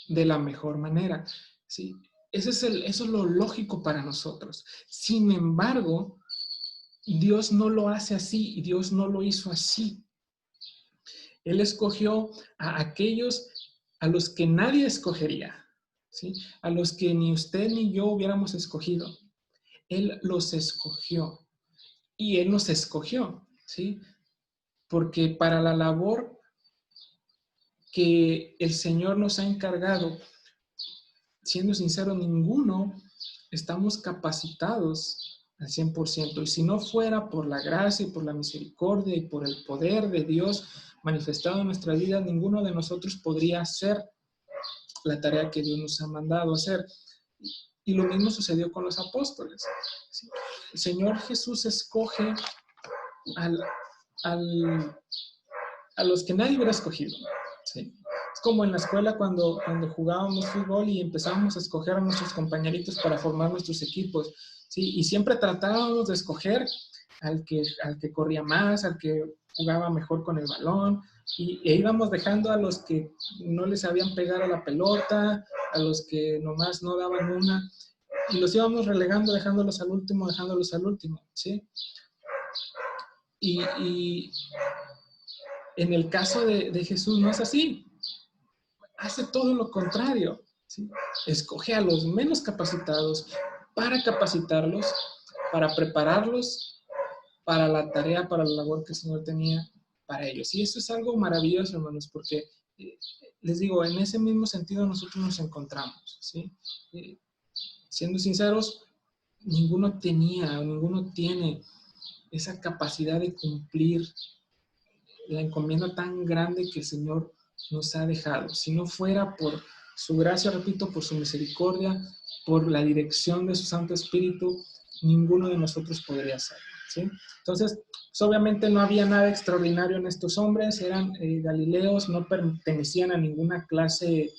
de la mejor manera, ¿sí? Eso es lo lógico para nosotros. Sin embargo, Dios no lo hace así y Dios no lo hizo así. Él escogió a aquellos a los que nadie escogería, ¿sí? A los que ni usted ni yo hubiéramos escogido. Él los escogió y Él nos escogió, ¿sí? Porque para la labor que el Señor nos ha encargado, siendo sincero, ninguno estamos capacitados al 100%. Y si no fuera por la gracia y por la misericordia y por el poder de Dios manifestado en nuestra vida, ninguno de nosotros podría hacer la tarea que Dios nos ha mandado hacer. Y lo mismo sucedió con los apóstoles. El Señor Jesús escoge a los que nadie hubiera escogido, ¿sí? Es como en la escuela cuando jugábamos fútbol y empezábamos a escoger a nuestros compañeritos para formar nuestros equipos, ¿sí? Y siempre tratábamos de escoger al que corría más, al que jugaba mejor con el balón, e íbamos dejando a los que no les sabían pegar a la pelota, a los que nomás no daban una, y los íbamos relegando, dejándolos al último, ¿sí? Y en el caso de Jesús no es así. Hace todo lo contrario, ¿sí? Escoge a los menos capacitados para capacitarlos, para prepararlos para la tarea, para la labor que el Señor tenía para ellos. Y eso es algo maravilloso, hermanos, porque les digo, en ese mismo sentido nosotros nos encontramos, ¿sí? Siendo sinceros, ninguno tiene esa capacidad de cumplir la encomienda tan grande que el Señor nos ha dejado. Si no fuera por su gracia, repito, por su misericordia, por la dirección de su Santo Espíritu, ninguno de nosotros podría hacerlo, ¿sí? Entonces, pues obviamente no había nada extraordinario en estos hombres, eran galileos, no pertenecían a ninguna clase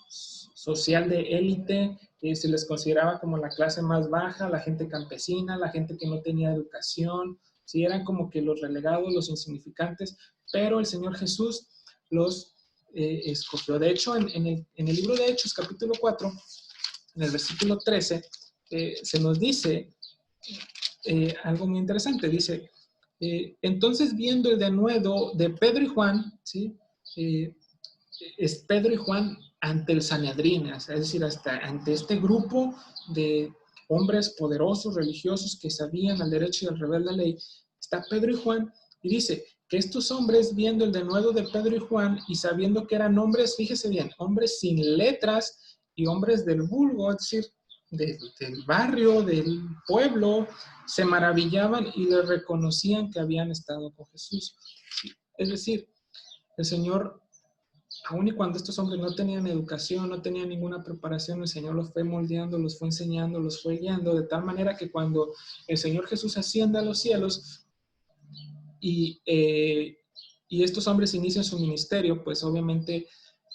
social de élite, se les consideraba como la clase más baja, la gente campesina, la gente que no tenía educación, ¿sí? Eran como que los relegados, los insignificantes, pero el Señor Jesús los escogió. De hecho, en el libro de Hechos, capítulo 4, en el versículo 13, se nos dice algo muy interesante. Dice, entonces viendo el denuedo de Pedro y Juan, ¿sí? Es Pedro y Juan ante el Sanedrín, es decir, hasta ante este grupo de hombres poderosos, religiosos, que sabían al derecho y al revés la ley, está Pedro y Juan, y dice que estos hombres, viendo el denuedo de Pedro y Juan, y sabiendo que eran hombres, fíjese bien, hombres sin letras y hombres del vulgo, es decir, del barrio, del pueblo, se maravillaban y le reconocían que habían estado con Jesús. Es decir, el Señor, aun y cuando estos hombres no tenían educación, no tenían ninguna preparación, el Señor los fue moldeando, los fue enseñando, los fue guiando, de tal manera que cuando el Señor Jesús asciende a los cielos y, y estos hombres inician su ministerio, pues obviamente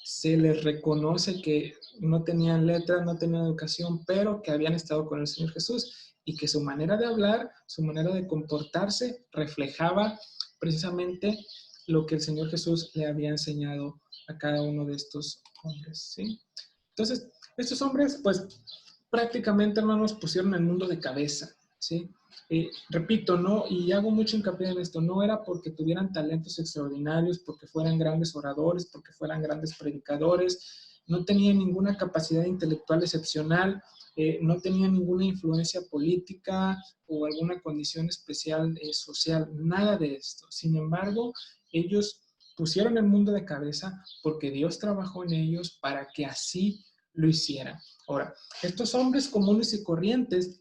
se les reconoce que no tenían letras, no tenían educación, pero que habían estado con el Señor Jesús y que su manera de hablar, su manera de comportarse reflejaba precisamente lo que el Señor Jesús le había enseñado a cada uno de estos hombres, ¿sí? Entonces, estos hombres, pues, prácticamente, hermanos, pusieron el mundo de cabeza, ¿sí? Repito, no, y hago mucho hincapié en esto, no era porque tuvieran talentos extraordinarios, porque fueran grandes oradores, porque fueran grandes predicadores, no tenían ninguna capacidad intelectual excepcional, no tenían ninguna influencia política o alguna condición especial social, nada de esto. Sin embargo, ellos pusieron el mundo de cabeza porque Dios trabajó en ellos para que así lo hicieran. Ahora, estos hombres comunes y corrientes,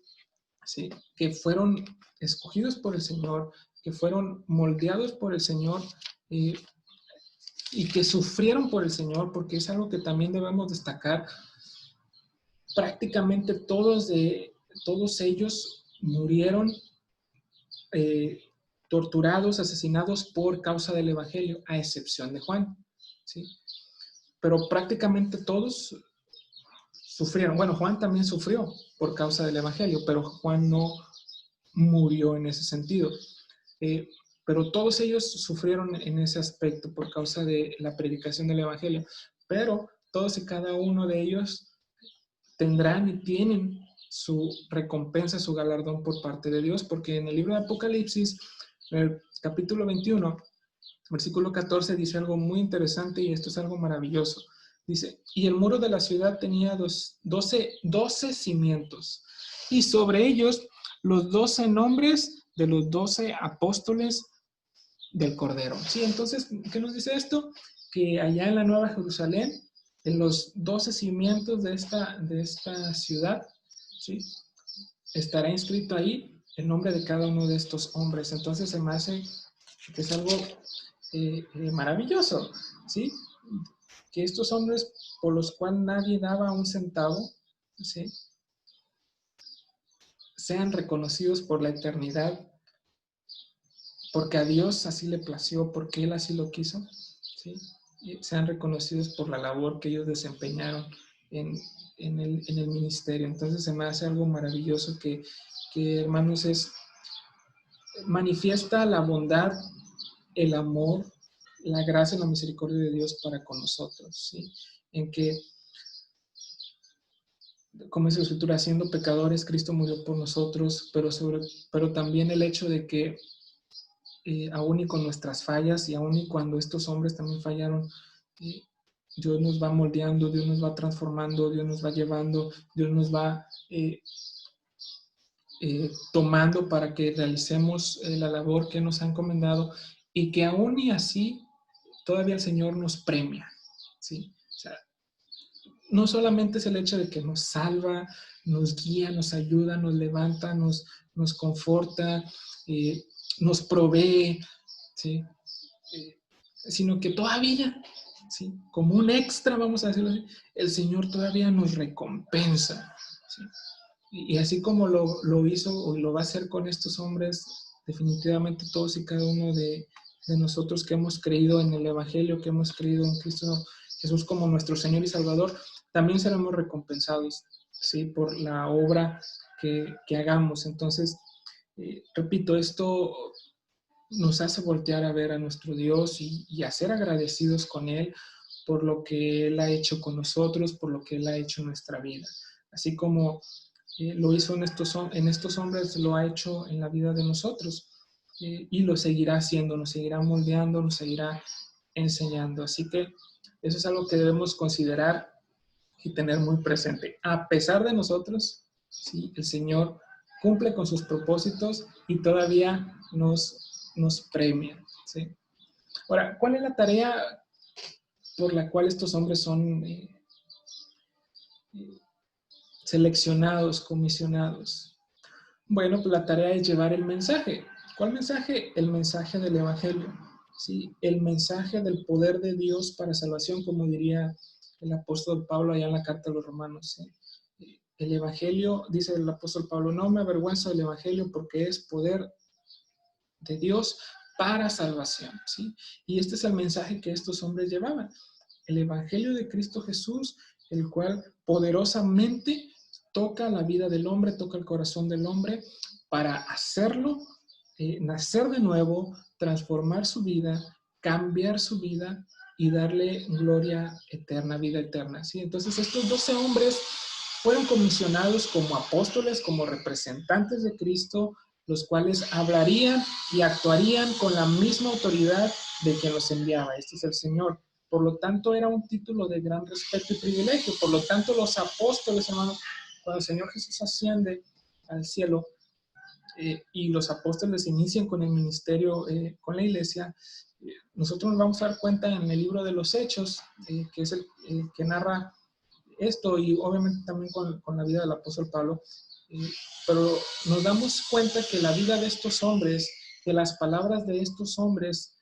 ¿sí?, que fueron escogidos por el Señor, que fueron moldeados por el Señor y que sufrieron por el Señor, porque es algo que también debemos destacar. Prácticamente todos ellos murieron torturados, asesinados por causa del Evangelio, a excepción de Juan, ¿sí? Pero prácticamente todos sufrieron. Bueno, Juan también sufrió por causa del Evangelio, pero Juan no murió en ese sentido. Pero todos ellos sufrieron en ese aspecto por causa de la predicación del Evangelio. Pero todos y cada uno de ellos tendrán y tienen su recompensa, su galardón por parte de Dios, porque en el libro de Apocalipsis, en el capítulo 21, versículo 14, dice algo muy interesante y esto es algo maravilloso. Dice, y el muro de la ciudad tenía 12 cimientos, y sobre ellos los 12 nombres de los 12 apóstoles del Cordero. Sí, entonces, ¿qué nos dice esto? Que allá en la Nueva Jerusalén, en los 12 cimientos de esta ciudad, ¿sí?, estará inscrito ahí el nombre de cada uno de estos hombres. Entonces se me hace que es algo maravilloso, ¿sí? Que estos hombres por los cuales nadie daba un centavo, ¿sí?, sean reconocidos por la eternidad, porque a Dios así le plació, porque Él así lo quiso, ¿sí? Y sean reconocidos por la labor que ellos desempeñaron en el ministerio. Entonces se me hace algo maravilloso que hermanos, manifiesta la bondad, el amor, la gracia y la misericordia de Dios para con nosotros, ¿sí? En que, como dice la Escritura, siendo pecadores, Cristo murió por nosotros, pero también el hecho de que aún y con nuestras fallas y aún y cuando estos hombres también fallaron, Dios nos va moldeando, Dios nos va transformando, Dios nos va llevando, Dios nos va tomando para que realicemos la labor que nos ha encomendado y que aún y así todavía el Señor nos premia, ¿sí? O sea, no solamente es el hecho de que nos salva, nos guía, nos ayuda, nos levanta, nos conforta, nos provee, ¿sí? Sino que todavía, ¿sí?, como un extra, vamos a decirlo así, el Señor todavía nos recompensa, ¿sí? Y así como lo hizo o lo va a hacer con estos hombres, definitivamente todos y cada uno de nosotros que hemos creído en el Evangelio, que hemos creído en Cristo Jesús como nuestro Señor y Salvador, también seremos recompensados, ¿sí?, por la obra que hagamos. Entonces, repito, esto nos hace voltear a ver a nuestro Dios y a ser agradecidos con Él por lo que Él ha hecho con nosotros, por lo que Él ha hecho en nuestra vida. Así como lo hizo en estos hombres, lo ha hecho en la vida de nosotros. Y lo seguirá haciendo, nos seguirá moldeando, nos seguirá enseñando. Así que eso es algo que debemos considerar y tener muy presente. A pesar de nosotros, ¿sí? El Señor cumple con sus propósitos y todavía nos premia. ¿Sí? Ahora, ¿cuál es la tarea por la cual estos hombres son seleccionados, comisionados? Bueno, pues la tarea es llevar el mensaje. ¿Cuál mensaje? El mensaje del Evangelio. ¿Sí? El mensaje del poder de Dios para salvación, como diría el apóstol Pablo allá en la carta a los Romanos. ¿Sí? El Evangelio, dice el apóstol Pablo, no me avergüenzo del Evangelio porque es poder de Dios para salvación. ¿Sí? Y este es el mensaje que estos hombres llevaban. El Evangelio de Cristo Jesús, el cual poderosamente toca la vida del hombre, toca el corazón del hombre para hacerlo, nacer de nuevo, transformar su vida, cambiar su vida y darle gloria eterna, vida eterna. ¿Sí? Entonces estos 12 hombres fueron comisionados como apóstoles, como representantes de Cristo, los cuales hablarían y actuarían con la misma autoridad de quien los enviaba. Este es el Señor. Por lo tanto, era un título de gran respeto y privilegio. Por lo tanto, los apóstoles, hermanos, cuando el Señor Jesús asciende al cielo y los apóstoles inician con el ministerio, con la iglesia, nosotros nos vamos a dar cuenta en el libro de los Hechos, que es el que narra esto y obviamente también con la vida del apóstol Pablo, pero nos damos cuenta que la vida de estos hombres, que las palabras de estos hombres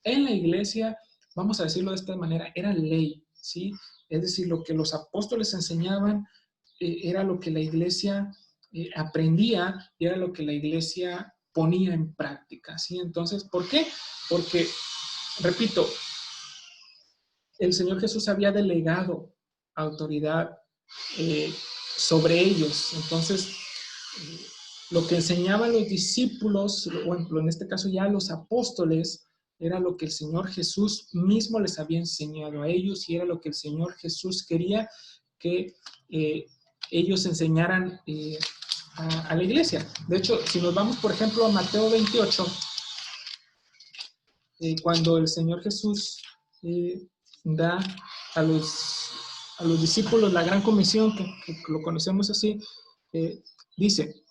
en la iglesia, vamos a decirlo de esta manera, era ley, ¿sí? Es decir, lo que los apóstoles enseñaban era lo que la iglesia aprendía y era lo que la iglesia ponía en práctica, ¿sí? Entonces, ¿por qué? Porque, repito, el Señor Jesús había delegado autoridad eh, sobre ellos. Entonces, lo que enseñaban los discípulos, o en este caso ya los apóstoles, era lo que el Señor Jesús mismo les había enseñado a ellos y era lo que el Señor Jesús quería que ellos enseñaran a la iglesia. De hecho, si nos vamos, por ejemplo, a Mateo 28, cuando el Señor Jesús da a los discípulos la gran comisión, que lo conocemos así, dice,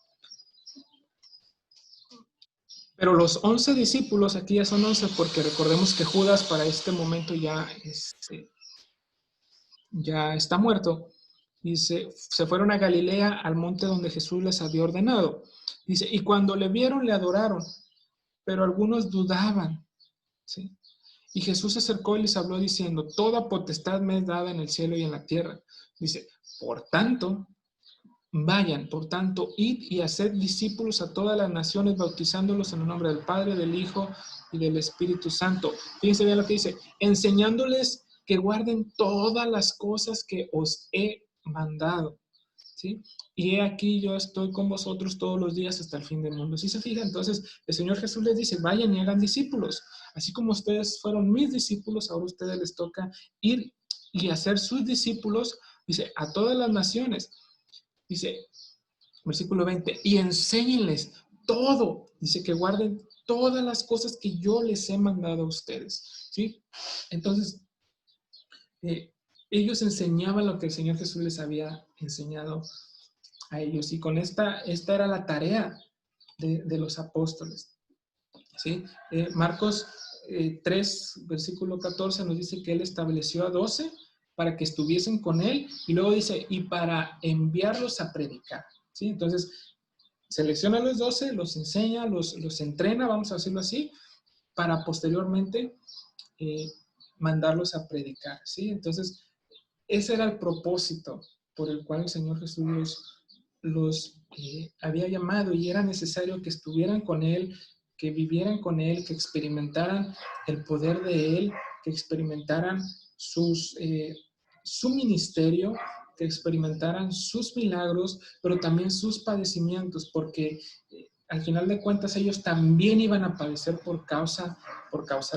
pero los 11 discípulos, aquí ya son 11 porque recordemos que Judas para este momento ya está muerto. Dice, se fueron a Galilea, al monte donde Jesús les había ordenado. Dice, y cuando le vieron, le adoraron, pero algunos dudaban. ¿Sí? Y Jesús se acercó y les habló diciendo, toda potestad me es dada en el cielo y en la tierra. Dice, por tanto, vayan, por tanto, id y haced discípulos a todas las naciones, bautizándolos en el nombre del Padre, del Hijo y del Espíritu Santo. Fíjense bien lo que dice, enseñándoles que guarden todas las cosas que os he mandado. ¿Sí? Y he aquí yo estoy con vosotros todos los días hasta el fin del mundo. ¿Sí se fijan? Entonces el Señor Jesús les dice, vayan y hagan discípulos. Así como ustedes fueron mis discípulos, ahora a ustedes les toca ir y hacer sus discípulos, dice, a todas las naciones. Dice, versículo 20, y enséñenles todo. Dice que guarden todas las cosas que yo les he mandado a ustedes. ¿Sí? Entonces, ellos enseñaban lo que el Señor Jesús les había enseñado a ellos. Y con esta era la tarea de los apóstoles. ¿Sí? Marcos 3, versículo 14 nos dice que Él estableció a 12 para que estuviesen con Él y luego dice, y para enviarlos a predicar. ¿Sí? Entonces, selecciona a los 12, los enseña, los entrena, vamos a decirlo así, para posteriormente mandarlos a predicar. ¿Sí? Entonces, ese era el propósito por el cual el Señor Jesús los había llamado y era necesario que estuvieran con Él, que vivieran con Él, que experimentaran el poder de Él, que experimentaran su ministerio, que experimentaran sus milagros, pero también sus padecimientos, porque al final de cuentas ellos también iban a padecer por causa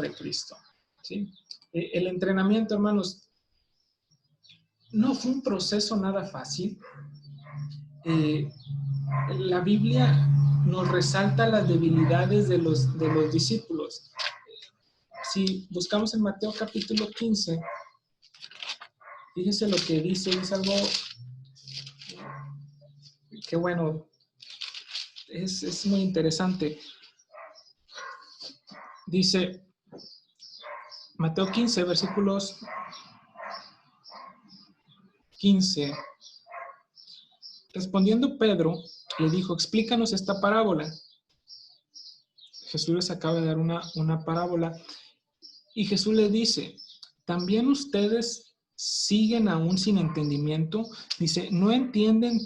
de Cristo. ¿Sí? El entrenamiento, hermanos, no fue un proceso nada fácil. La Biblia nos resalta las debilidades de los discípulos. Si buscamos en Mateo capítulo 15, fíjese lo que dice, es algo que bueno, es muy interesante. Dice Mateo 15, versículos 15. Respondiendo Pedro, le dijo, explícanos esta parábola. Jesús les acaba de dar una parábola. Y Jesús le dice, ¿también ustedes siguen aún sin entendimiento? Dice, ¿no entienden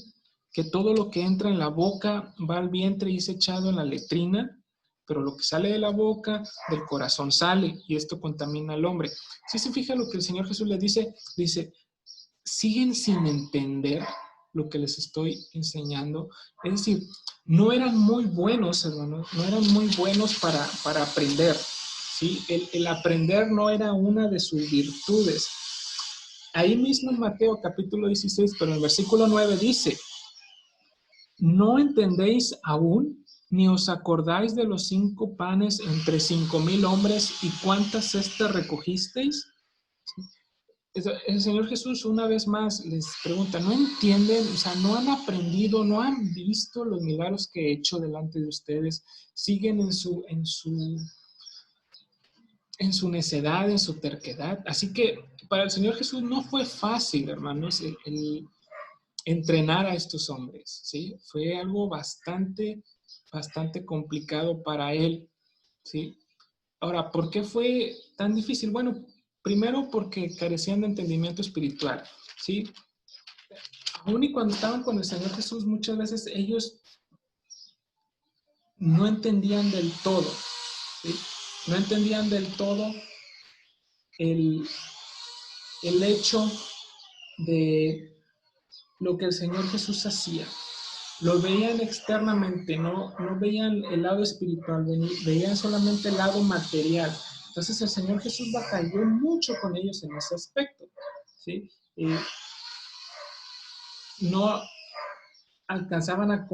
que todo lo que entra en la boca va al vientre y es echado en la letrina? Pero lo que sale de la boca, del corazón sale, y esto contamina al hombre. Si se fija lo que el Señor Jesús les dice, siguen sin entender lo que les estoy enseñando. Es decir, no eran muy buenos, hermanos, no eran muy buenos para aprender. ¿Sí? El aprender no era una de sus virtudes. Ahí mismo en Mateo capítulo 16, pero en el versículo 9 dice, ¿no entendéis aún, ni os acordáis de los 5 panes entre 5,000 hombres y cuántas cestas recogisteis? El Señor Jesús una vez más les pregunta, ¿no entienden? O sea, ¿no han aprendido, no han visto los milagros que he hecho delante de ustedes? Siguen en su necedad, en su terquedad. Así que para el Señor Jesús no fue fácil, hermanos, el entrenar a estos hombres, ¿sí? Fue algo bastante complicado para él, ¿sí? Ahora, ¿por qué fue tan difícil? Bueno, primero porque carecían de entendimiento espiritual, ¿sí? Aún y cuando estaban con el Señor Jesús, muchas veces ellos no entendían del todo, ¿sí? No entendían del todo el hecho de lo que el Señor Jesús hacía. Lo veían externamente, no veían el lado espiritual, veían solamente el lado material. Entonces el Señor Jesús batalló mucho con ellos en ese aspecto, ¿sí? No alcanzaban a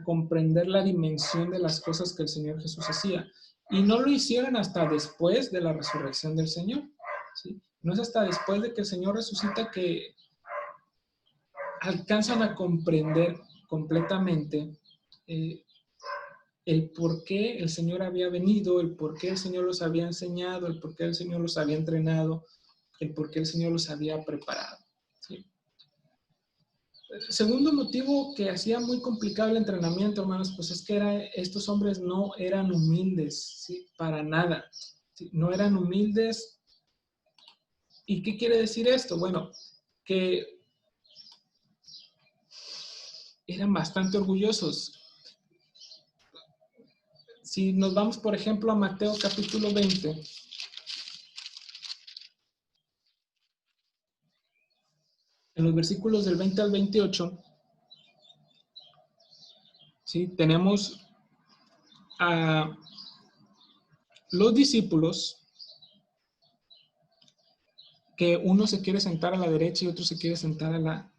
comprender la dimensión de las cosas que el Señor Jesús hacía. Y no lo hicieron hasta después de la resurrección del Señor, ¿sí? No es hasta después de que el Señor resucita que alcanzan a comprender completamente el por qué el Señor había venido, el por qué el Señor los había enseñado, el por qué el Señor los había entrenado, el por qué el Señor los había preparado, ¿sí? El segundo motivo que hacía muy complicado el entrenamiento, hermanos, pues es que estos hombres no eran humildes, ¿sí? Para nada, ¿sí? No eran humildes. ¿Y qué quiere decir esto? Bueno, que eran bastante orgullosos. Si nos vamos, por ejemplo, a Mateo capítulo 20, en los versículos del 20 al 28, ¿sí? Tenemos a los discípulos que uno se quiere sentar a la derecha y otro se quiere sentar a la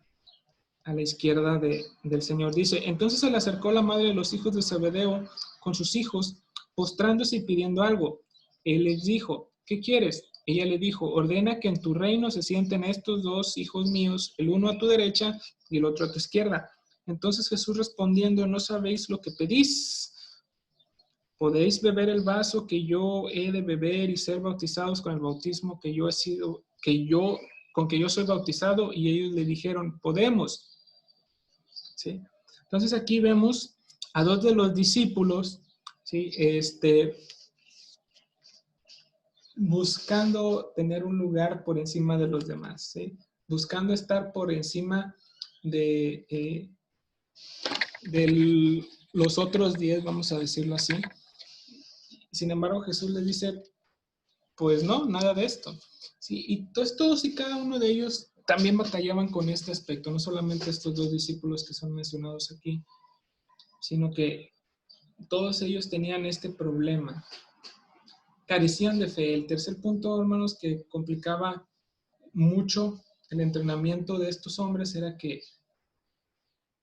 izquierda del Señor. Dice, entonces se le acercó la madre de los hijos de Zebedeo con sus hijos, postrándose y pidiendo algo. Él les dijo, ¿qué quieres? Ella le dijo, ordena que en tu reino se sienten estos 2 hijos míos, el uno a tu derecha y el otro a tu izquierda. Entonces Jesús respondiendo, ¿no sabéis lo que pedís? ¿Podéis beber el vaso que yo he de beber y ser bautizados con el bautismo con que yo soy bautizado? Y ellos le dijeron, podemos. ¿Sí? Entonces aquí vemos a 2 de los discípulos, ¿sí? Buscando tener un lugar por encima de los demás, ¿sí? Buscando estar por encima de los otros 10, vamos a decirlo así. Sin embargo, Jesús les dice, pues no, nada de esto. ¿Sí? Y entonces todos y cada uno de ellos también batallaban con este aspecto, no solamente estos 2 discípulos que son mencionados aquí, sino que todos ellos tenían este problema. carecían de fe. El tercer punto, hermanos, que complicaba mucho el entrenamiento de estos hombres era que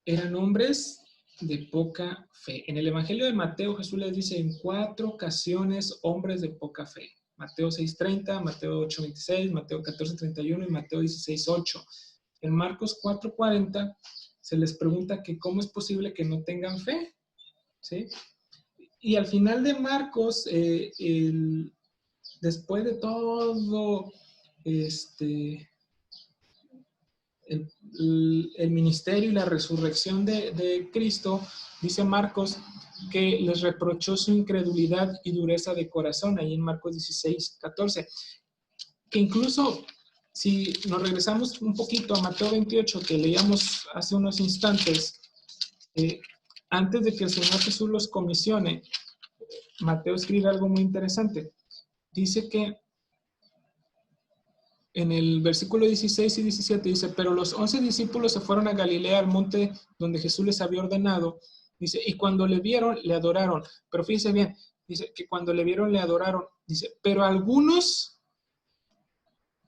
eran hombres de poca fe. En el Evangelio de Mateo, Jesús les dice en 4 ocasiones hombres de poca fe. Mateo 6:30, Mateo 8:26, Mateo 14:31 y Mateo 16:8. En Marcos 4:40 se les pregunta que cómo es posible que no tengan fe, ¿sí? Y al final de Marcos, después de todo el ministerio y la resurrección de Cristo, dice Marcos que les reprochó su incredulidad y dureza de corazón, ahí en Marcos 16:14, que incluso si nos regresamos un poquito a Mateo 28, que leíamos hace unos instantes, antes de que el Señor Jesús los comisione, Mateo escribe algo muy interesante. Dice que en el versículo 16 y 17 dice, pero los 11 discípulos se fueron a Galilea, al monte donde Jesús les había ordenado. Dice, y cuando le vieron, le adoraron. Pero fíjese bien, dice que cuando le vieron, le adoraron. Dice, pero algunos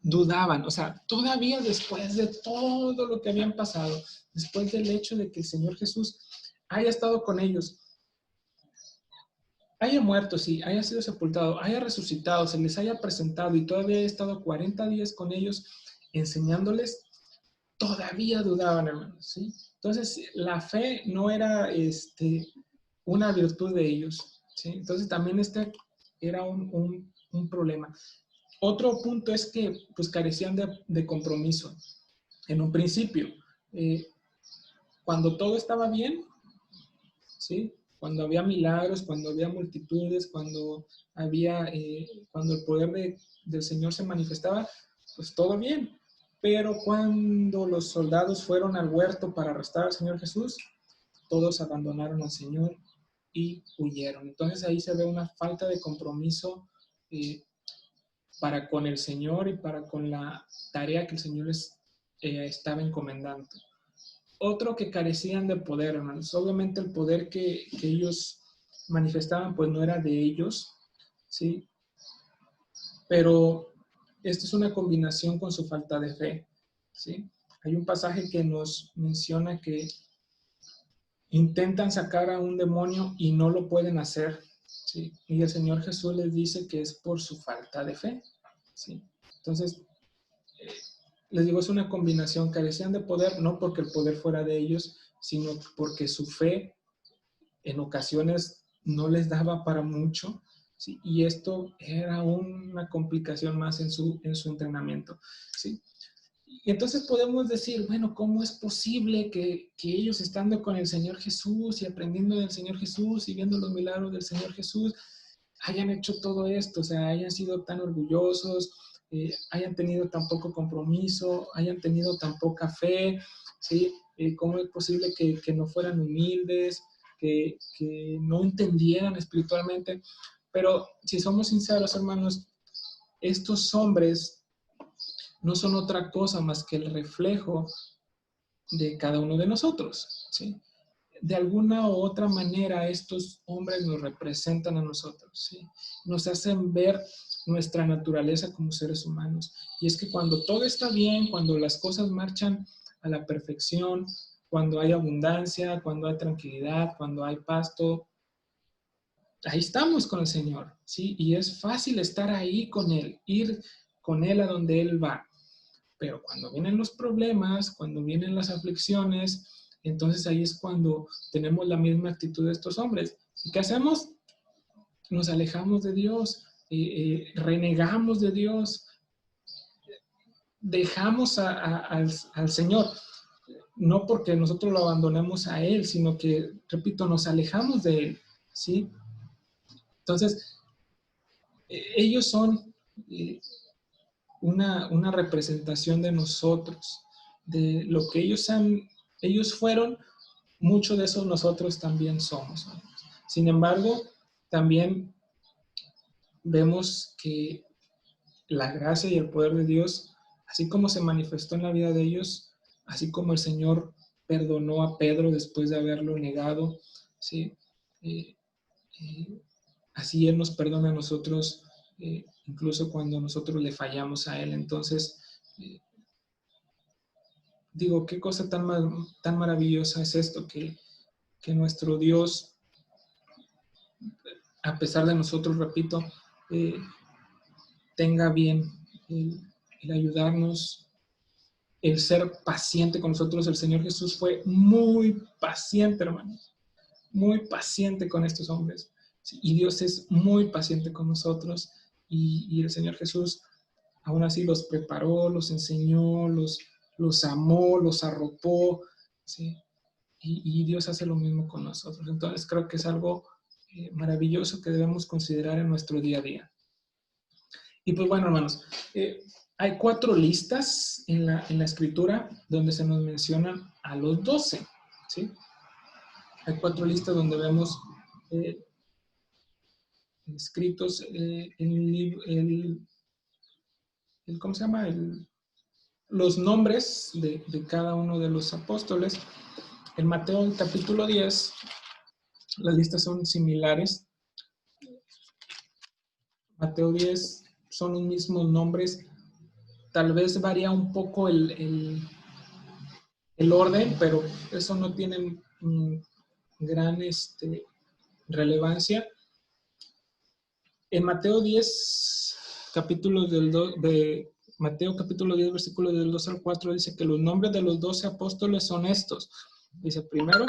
dudaban. O sea, todavía después de todo lo que habían pasado, después del hecho de que el Señor Jesús haya estado con ellos, haya muerto, sí, haya sido sepultado, haya resucitado, se les haya presentado y todavía haya estado 40 días con ellos enseñándoles, todavía dudaban, hermanos, ¿sí? Entonces, la fe no era una virtud de ellos, ¿sí? Entonces, también era un problema. Otro punto es que, pues, carecían de compromiso. En un principio, cuando todo estaba bien, ¿sí? Cuando había milagros, cuando había multitudes, cuando el poder del Señor se manifestaba, pues todo bien. Pero cuando los soldados fueron al huerto para arrestar al Señor Jesús, todos abandonaron al Señor y huyeron. Entonces ahí se ve una falta de compromiso para con el Señor y para con la tarea que el Señor les estaba encomendando. Otro que carecían de poder, hermanos. Obviamente el poder que ellos manifestaban, pues no era de ellos, ¿sí? Pero esto es una combinación con su falta de fe, ¿sí? Hay un pasaje que nos menciona que intentan sacar a un demonio y no lo pueden hacer, ¿sí? Y el Señor Jesús les dice que es por su falta de fe, ¿sí? Entonces, les digo, es una combinación. Carecían de poder, no porque el poder fuera de ellos, sino porque su fe en ocasiones no les daba para mucho, ¿sí? Y esto era una complicación más en su entrenamiento, ¿sí? Y entonces podemos decir, bueno, ¿cómo es posible que ellos estando con el Señor Jesús y aprendiendo del Señor Jesús y viendo los milagros del Señor Jesús hayan hecho todo esto? O sea, hayan sido tan orgullosos, hayan tenido tan poco compromiso, hayan tenido tan poca fe, ¿sí? ¿Cómo es posible que no fueran humildes, que no entendieran espiritualmente? Pero si somos sinceros, hermanos, estos hombres no son otra cosa más que el reflejo de cada uno de nosotros, ¿sí? De alguna u otra manera estos hombres nos representan a nosotros, ¿sí? Nos hacen ver nuestra naturaleza como seres humanos. Y es que cuando todo está bien, cuando las cosas marchan a la perfección, cuando hay abundancia, cuando hay tranquilidad, cuando hay pasto, ahí estamos con el Señor, ¿sí? Y es fácil estar ahí con Él, ir con Él a donde Él va. Pero cuando vienen los problemas, cuando vienen las aflicciones, entonces ahí es cuando tenemos la misma actitud de estos hombres. ¿Y qué hacemos? Nos alejamos de Dios, renegamos de Dios, dejamos al Señor, no porque nosotros lo abandonemos a Él, sino que, repito, nos alejamos de Él, ¿sí? Entonces, ellos son una representación de nosotros, de lo que ellos fueron, mucho de eso nosotros también somos. Sin embargo, también vemos que la gracia y el poder de Dios, así como se manifestó en la vida de ellos, así como el Señor perdonó a Pedro después de haberlo negado, ¿sí? Así Él nos perdona a nosotros incluso cuando nosotros le fallamos a Él. Entonces, digo, qué cosa tan maravillosa es esto, que nuestro Dios, a pesar de nosotros, repito, tenga bien el ayudarnos, el ser paciente con nosotros. El Señor Jesús fue muy paciente, hermanos, muy paciente con estos hombres. ¿Sí? Y Dios es muy paciente con nosotros. Y el Señor Jesús aún así los preparó, los enseñó, los amó, los arropó. ¿Sí? Y Dios hace lo mismo con nosotros. Entonces creo que es algo maravilloso que debemos considerar en nuestro día a día. Y pues bueno, hermanos, hay 4 listas en la escritura donde se nos mencionan a los 12, ¿sí? Hay 4 listas donde vemos escritos ¿cómo se llama? Los nombres de cada uno de los apóstoles. En Mateo capítulo 10, las listas son similares. Mateo 10 son los mismos nombres. Tal vez varía un poco el orden, pero eso no tiene gran relevancia. En Mateo 10, Mateo capítulo 10, versículos del 2 al 4, dice que los nombres de los 12 apóstoles son estos. Dice, primero,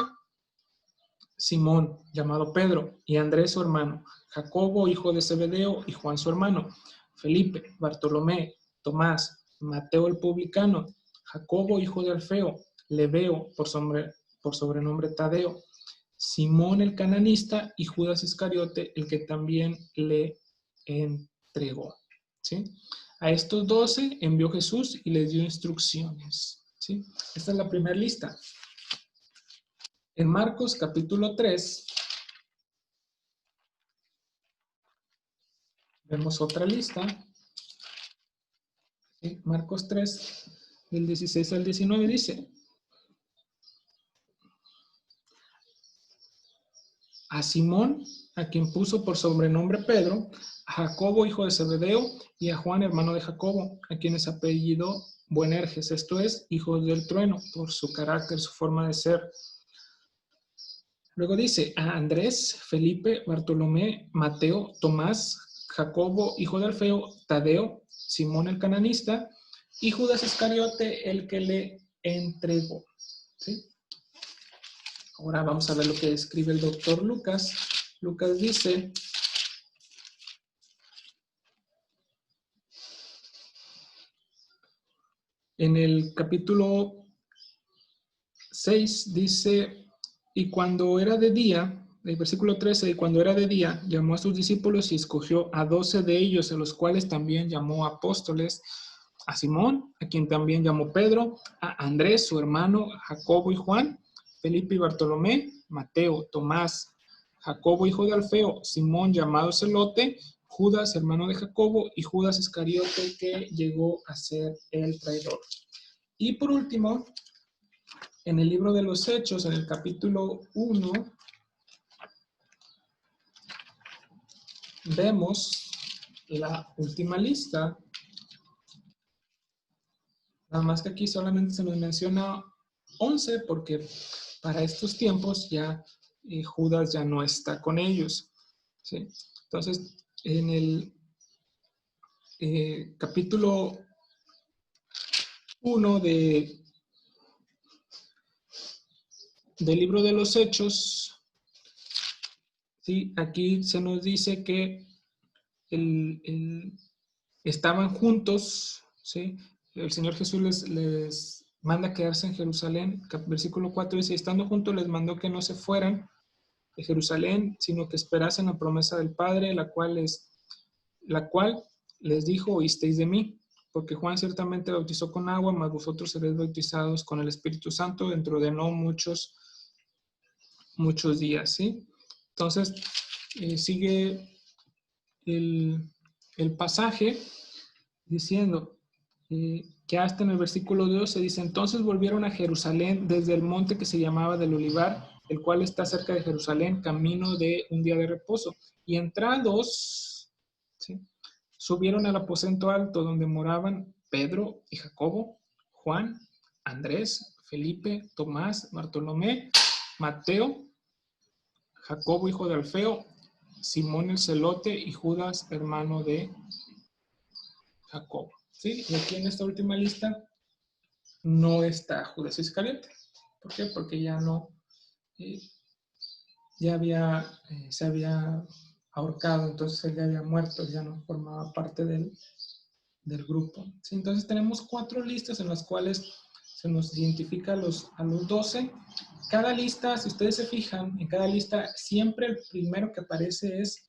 Simón, llamado Pedro, y Andrés su hermano, Jacobo, hijo de Zebedeo, y Juan su hermano, Felipe, Bartolomé, Tomás, Mateo el publicano, Jacobo, hijo de Alfeo, Lebeo, por sobrenombre Tadeo, Simón el cananista y Judas Iscariote, el que también le entregó. ¿Sí? A estos 12 envió Jesús y les dio instrucciones. ¿Sí? Esta es la primera lista. En Marcos capítulo 3 vemos otra lista. ¿Sí? Marcos 3, del 16 al 19 dice: a Simón, a quien puso por sobrenombre Pedro, a Jacobo, hijo de Zebedeo, y a Juan, hermano de Jacobo, a quienes apellidó Boanerges, esto es, hijos del trueno, por su carácter, su forma de ser. Luego dice, a Andrés, Felipe, Bartolomé, Mateo, Tomás, Jacobo, hijo de Alfeo, Tadeo, Simón el cananista, y Judas Iscariote, el que le entregó. ¿Sí? Ahora vamos a ver lo que escribe el doctor Lucas. Lucas dice, en el capítulo 6 dice, y cuando era de día, el versículo 13, y cuando era de día, llamó a sus discípulos y escogió a 12 de ellos, a los cuales también llamó apóstoles, a Simón, a quien también llamó Pedro, a Andrés, su hermano, Jacobo y Juan, Felipe y Bartolomé, Mateo, Tomás, Jacobo, hijo de Alfeo, Simón, llamado Celote, Judas, hermano de Jacobo, y Judas Iscariote, que llegó a ser el traidor. Y por último, en el libro de los Hechos, en el capítulo 1, vemos la última lista. Nada más que aquí solamente se nos menciona 11 porque para estos tiempos ya Judas ya no está con ellos. ¿Sí? Entonces, en el capítulo 1 del libro de los Hechos, ¿sí? Aquí se nos dice que estaban juntos, ¿sí? El Señor Jesús les manda quedarse en Jerusalén. Versículo 4 dice, estando juntos les mandó que no se fueran de Jerusalén, sino que esperasen la promesa del Padre, la cual les dijo, oísteis de mí, porque Juan ciertamente bautizó con agua, mas vosotros seréis bautizados con el Espíritu Santo dentro de no muchos días, ¿sí? Entonces, sigue el pasaje diciendo que hasta en el versículo 2 se dice, entonces volvieron a Jerusalén desde el monte que se llamaba del Olivar, el cual está cerca de Jerusalén, camino de un día de reposo. Y entrados, ¿sí? subieron al aposento alto donde moraban Pedro y Jacobo, Juan, Andrés, Felipe, Tomás, Bartolomé, Mateo, Jacobo hijo de Alfeo, Simón el celote y Judas hermano de Jacobo. ¿Sí? Y aquí en esta última lista no está Judas Iscariote. ¿Por qué? Porque ya no, se había ahorcado, entonces él ya había muerto, ya no formaba parte del grupo. ¿Sí? Entonces tenemos 4 listas en las cuales se nos identifica a los 12. Cada lista, si ustedes se fijan, en cada lista siempre el primero que aparece es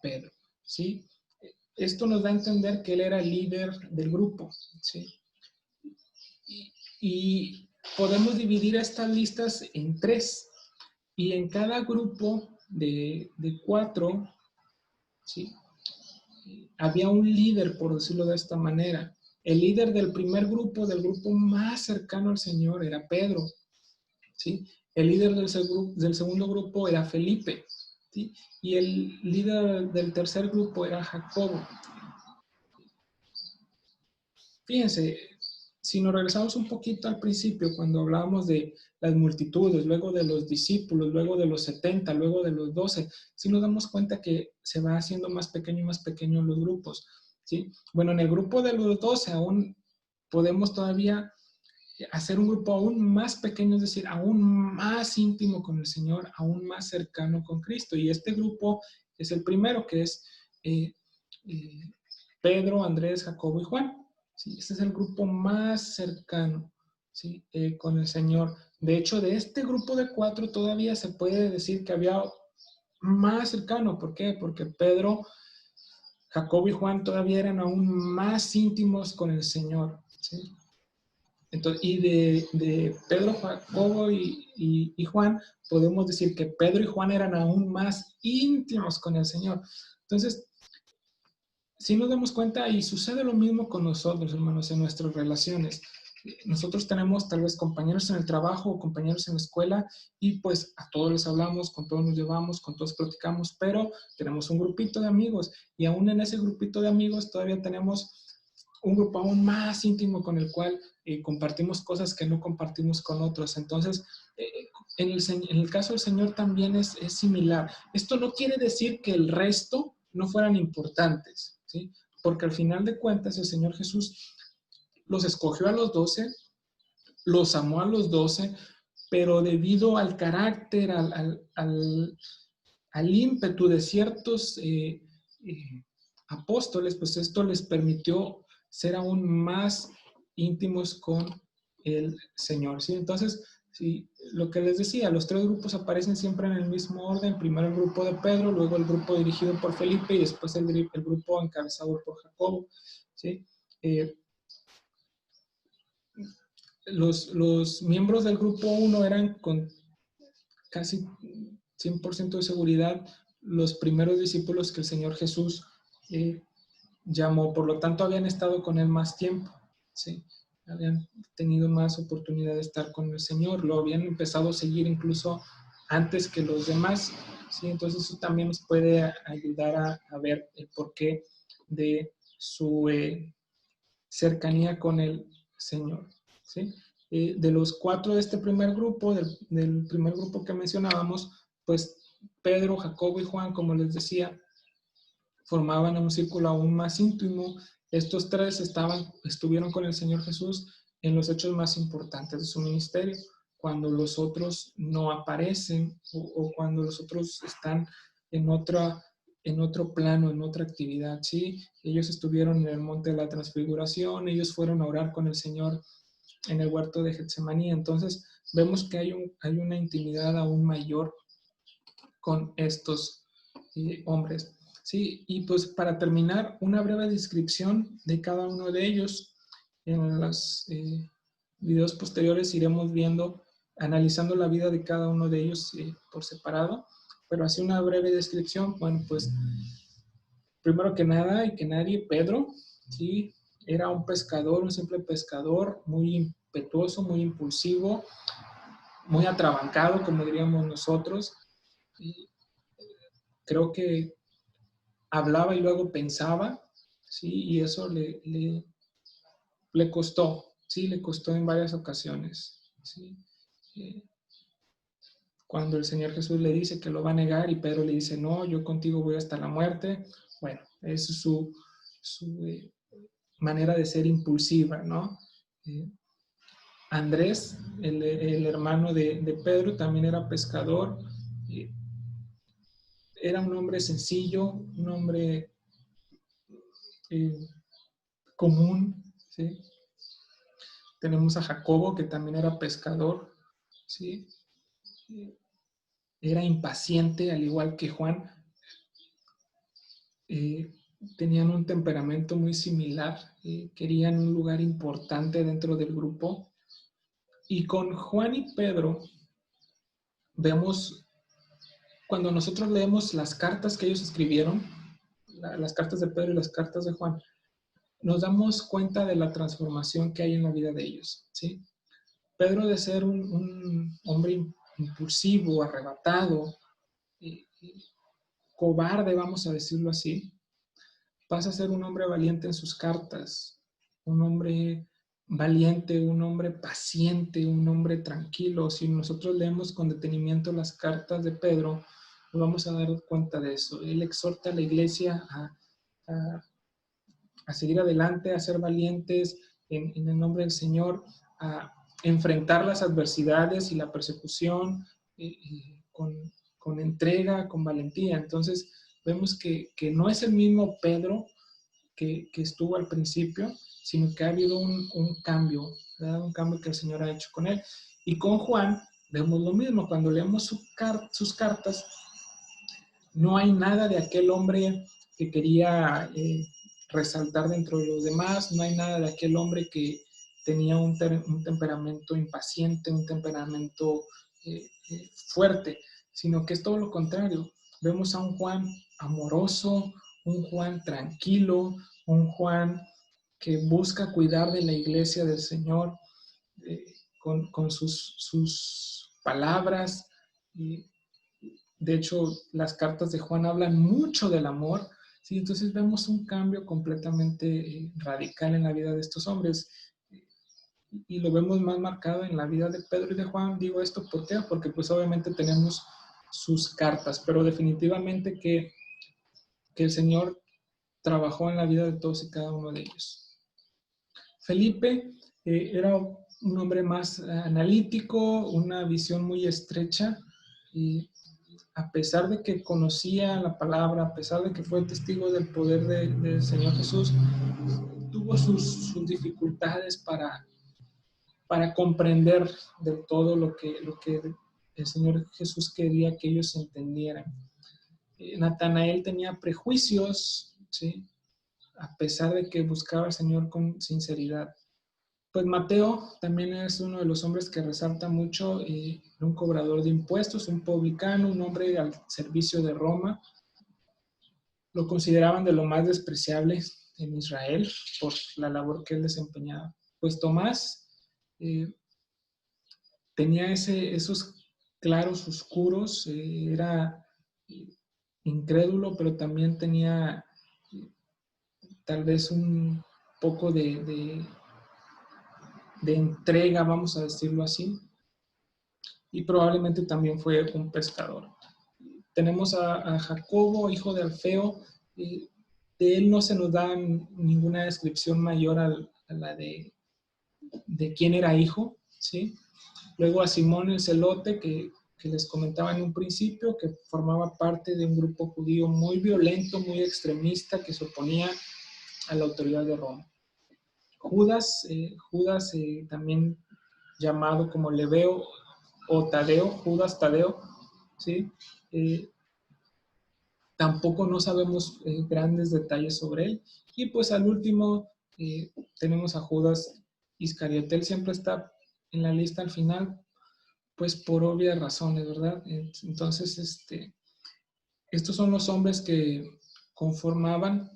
Pedro. ¿Sí? Esto nos da a entender que él era el líder del grupo. ¿Sí? Y podemos dividir estas listas en 3. Y en cada grupo de 4, ¿sí?, había un líder, por decirlo de esta manera. El líder del primer grupo, del grupo más cercano al Señor, era Pedro. ¿Sí? El líder del segundo grupo era Felipe. ¿Sí? Y el líder del tercer grupo era Jacobo. Fíjense, si nos regresamos un poquito al principio, cuando hablábamos de las multitudes, luego de los discípulos, luego de los 70, luego de los 12, sí nos damos cuenta que se va haciendo más pequeño y más pequeño los grupos. ¿Sí? Bueno, en el grupo de los 12 aún podemos todavía hacer un grupo aún más pequeño, es decir, aún más íntimo con el Señor, aún más cercano con Cristo. Y este grupo es el primero, que es Pedro, Andrés, Jacobo y Juan. ¿Sí? Este es el grupo más cercano, ¿sí?, con el Señor. De hecho, de este grupo de 4 todavía se puede decir que había más cercano. ¿Por qué? Porque Pedro, Jacobo y Juan todavía eran aún más íntimos con el Señor. ¿Sí? Entonces, y de Pedro, Jacobo y Juan, podemos decir que Pedro y Juan eran aún más íntimos con el Señor. Entonces, si nos damos cuenta, y sucede lo mismo con nosotros, hermanos, en nuestras relaciones. Nosotros tenemos tal vez compañeros en el trabajo o compañeros en la escuela y pues a todos les hablamos, con todos nos llevamos, con todos platicamos, pero tenemos un grupito de amigos y aún en ese grupito de amigos todavía tenemos un grupo aún más íntimo con el cual compartimos cosas que no compartimos con otros. Entonces, en el caso del Señor también es similar. Esto no quiere decir que el resto no fueran importantes, ¿sí? Porque al final de cuentas el Señor Jesús los escogió a los 12, los amó a los 12, pero debido al carácter, al ímpetu de ciertos apóstoles, pues esto les permitió ser aún más íntimos con el Señor, ¿sí? Entonces, sí, lo que les decía, los 3 grupos aparecen siempre en el mismo orden. Primero el grupo de Pedro, luego el grupo dirigido por Felipe y después el grupo encabezado por Jacobo, ¿sí? Los miembros del grupo 1 eran con casi 100% de seguridad los primeros discípulos que el Señor Jesús llamó. Por lo tanto, habían estado con Él más tiempo, ¿sí? Habían tenido más oportunidad de estar con el Señor, lo habían empezado a seguir incluso antes que los demás, ¿sí? Entonces eso también nos puede ayudar a ver el porqué de su cercanía con el Señor, ¿sí? De los 4 de este primer grupo, del primer grupo que mencionábamos, pues Pedro, Jacobo y Juan, como les decía, formaban un círculo aún más íntimo. Estos 3 estuvieron con el Señor Jesús en los hechos más importantes de su ministerio, cuando los otros no aparecen o cuando los otros están en otro plano, en otra actividad, ¿sí? Ellos estuvieron en el monte de la transfiguración, ellos fueron a orar con el Señor en el huerto de Getsemaní. Entonces vemos que hay una intimidad aún mayor con estos hombres. Sí, y pues para terminar, una breve descripción de cada uno de ellos. En los videos posteriores iremos viendo, analizando la vida de cada uno de ellos por separado, pero así una breve descripción. Bueno, pues primero que nada y que nadie, Pedro, sí, era un pescador, un simple pescador, muy impetuoso, muy impulsivo, muy atrabancado, como diríamos nosotros. Y creo que hablaba y luego pensaba, ¿sí? Y eso le costó, ¿sí? Le costó en varias ocasiones, ¿sí? Eh, Cuando el Señor Jesús le dice que lo va a negar y Pedro le dice, no, yo contigo voy hasta la muerte, bueno, es su manera de ser impulsiva, ¿no? Eh, Andrés, el hermano de Pedro, también era pescador, eh, era un hombre sencillo, un hombre eh, común, ¿sí? Tenemos a Jacobo, que también era pescador, ¿sí? Era impaciente, al igual que Juan. Eh, Tenían un temperamento muy similar, querían un lugar importante dentro del grupo. Y con Juan y Pedro vemos, cuando nosotros leemos las cartas que ellos escribieron, las cartas de Pedro y las cartas de Juan, nos damos cuenta de la transformación que hay en la vida de ellos, ¿sí? Pedro, de ser un hombre impulsivo, arrebatado, cobarde, vamos a decirlo así, pasa a ser un hombre valiente en sus cartas, un hombre valiente, un hombre paciente, un hombre tranquilo. Si nosotros leemos con detenimiento las cartas de Pedro, nos vamos a dar cuenta de eso. Él exhorta a la iglesia a, a seguir adelante, a ser valientes en el nombre del Señor, a enfrentar las adversidades y la persecución con entrega, con valentía. Entonces, vemos que no es el mismo Pedro que estuvo al principio, sino que ha habido un cambio, ¿verdad? Un cambio que el Señor ha hecho con él. Y con Juan vemos lo mismo. Cuando leemos sus cartas, no hay nada de aquel hombre que quería resaltar dentro de los demás, no hay nada de aquel hombre que tenía un temperamento impaciente, un temperamento fuerte, sino que es todo lo contrario. Vemos a un Juan amoroso, un Juan tranquilo, un Juan que busca cuidar de la iglesia del Señor eh, con sus palabras. Y de hecho, las cartas de Juan hablan mucho del amor, ¿sí? Entonces vemos un cambio completamente radical en la vida de estos hombres. Y lo vemos más marcado en la vida de Pedro y de Juan. Digo esto, ¿por qué? Porque pues obviamente tenemos sus cartas, pero definitivamente que el Señor trabajó en la vida de todos y cada uno de ellos. Felipe era un hombre más analítico, una visión muy estrecha, y a pesar de que conocía la palabra, a pesar de que fue testigo del poder del Señor Jesús, tuvo sus dificultades para comprender del todo lo que el Señor Jesús quería que ellos entendieran. Natanael tenía prejuicios, ¿sí? A pesar de que buscaba al Señor con sinceridad. Pues Mateo también es uno de los hombres que resalta mucho, un cobrador de impuestos, un publicano, un hombre al servicio de Roma. Lo consideraban de lo más despreciable en Israel por la labor que él desempeñaba. Pues Tomás eh, tenía esos claros oscuros, era incrédulo, pero también tenía tal vez un poco de entrega, vamos a decirlo así, y probablemente también fue un pescador. Tenemos a Jacobo, hijo de Alfeo, de él no se nos da ninguna descripción mayor a la de quién era hijo, ¿sí? Luego a Simón el Celote, que les comentaba en un principio, que formaba parte de un grupo judío muy violento, muy extremista, que se oponía a la autoridad de Roma. Judas también llamado como Leveo o Tadeo, Judas Tadeo, ¿sí? Tampoco no sabemos grandes detalles sobre él. Y pues al último tenemos a Judas Iscariote. Él siempre está en la lista al final, pues por obvias razones, ¿verdad? Entonces, estos son los hombres que conformaban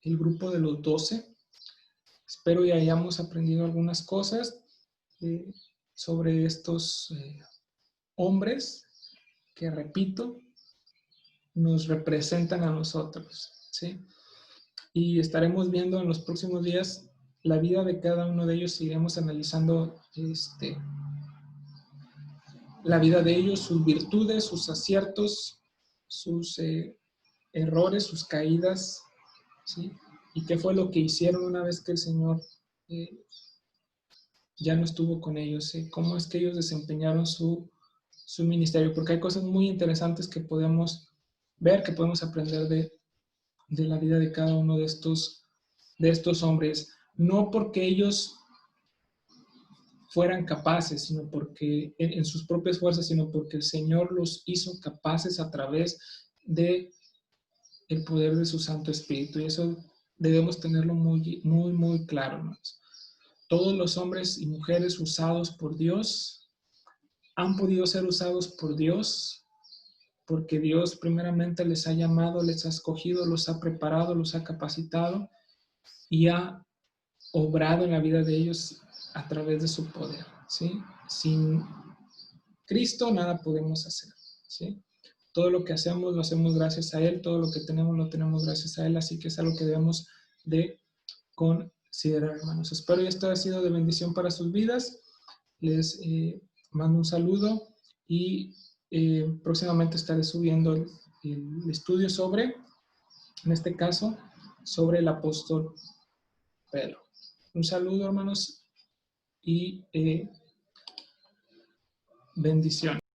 el grupo de los 12. Espero y hayamos aprendido algunas cosas eh, sobre estos hombres que, repito, nos representan a nosotros, ¿sí? y estaremos viendo en los próximos días la vida de cada uno de ellos. Iremos analizando la vida de ellos, sus virtudes, sus aciertos, sus errores, sus caídas, ¿sí? Y qué fue lo que hicieron una vez que el Señor ya no estuvo con ellos, ¿sí? Cómo es que ellos desempeñaron su ministerio, porque hay cosas muy interesantes que podemos ver, que podemos aprender de la vida de cada uno de estos hombres, no porque ellos fueran capaces, sino porque en sus propias fuerzas, sino porque el Señor los hizo capaces a través de el poder de su Santo Espíritu. Y eso debemos tenerlo muy, muy, muy claro, hermanos. Todos los hombres y mujeres usados por Dios han podido ser usados por Dios porque Dios primeramente les ha llamado, les ha escogido, los ha preparado, los ha capacitado y ha obrado en la vida de ellos a través de su poder, ¿sí? Sin Cristo nada podemos hacer, ¿sí? Todo lo que hacemos lo hacemos gracias a Él, todo lo que tenemos lo tenemos gracias a Él, así que es algo que debemos de considerar, hermanos. Espero que esto haya sido de bendición para sus vidas. Les mando un saludo y próximamente estaré subiendo el estudio sobre, en este caso, sobre el apóstol Pedro. Un saludo, hermanos, y bendiciones.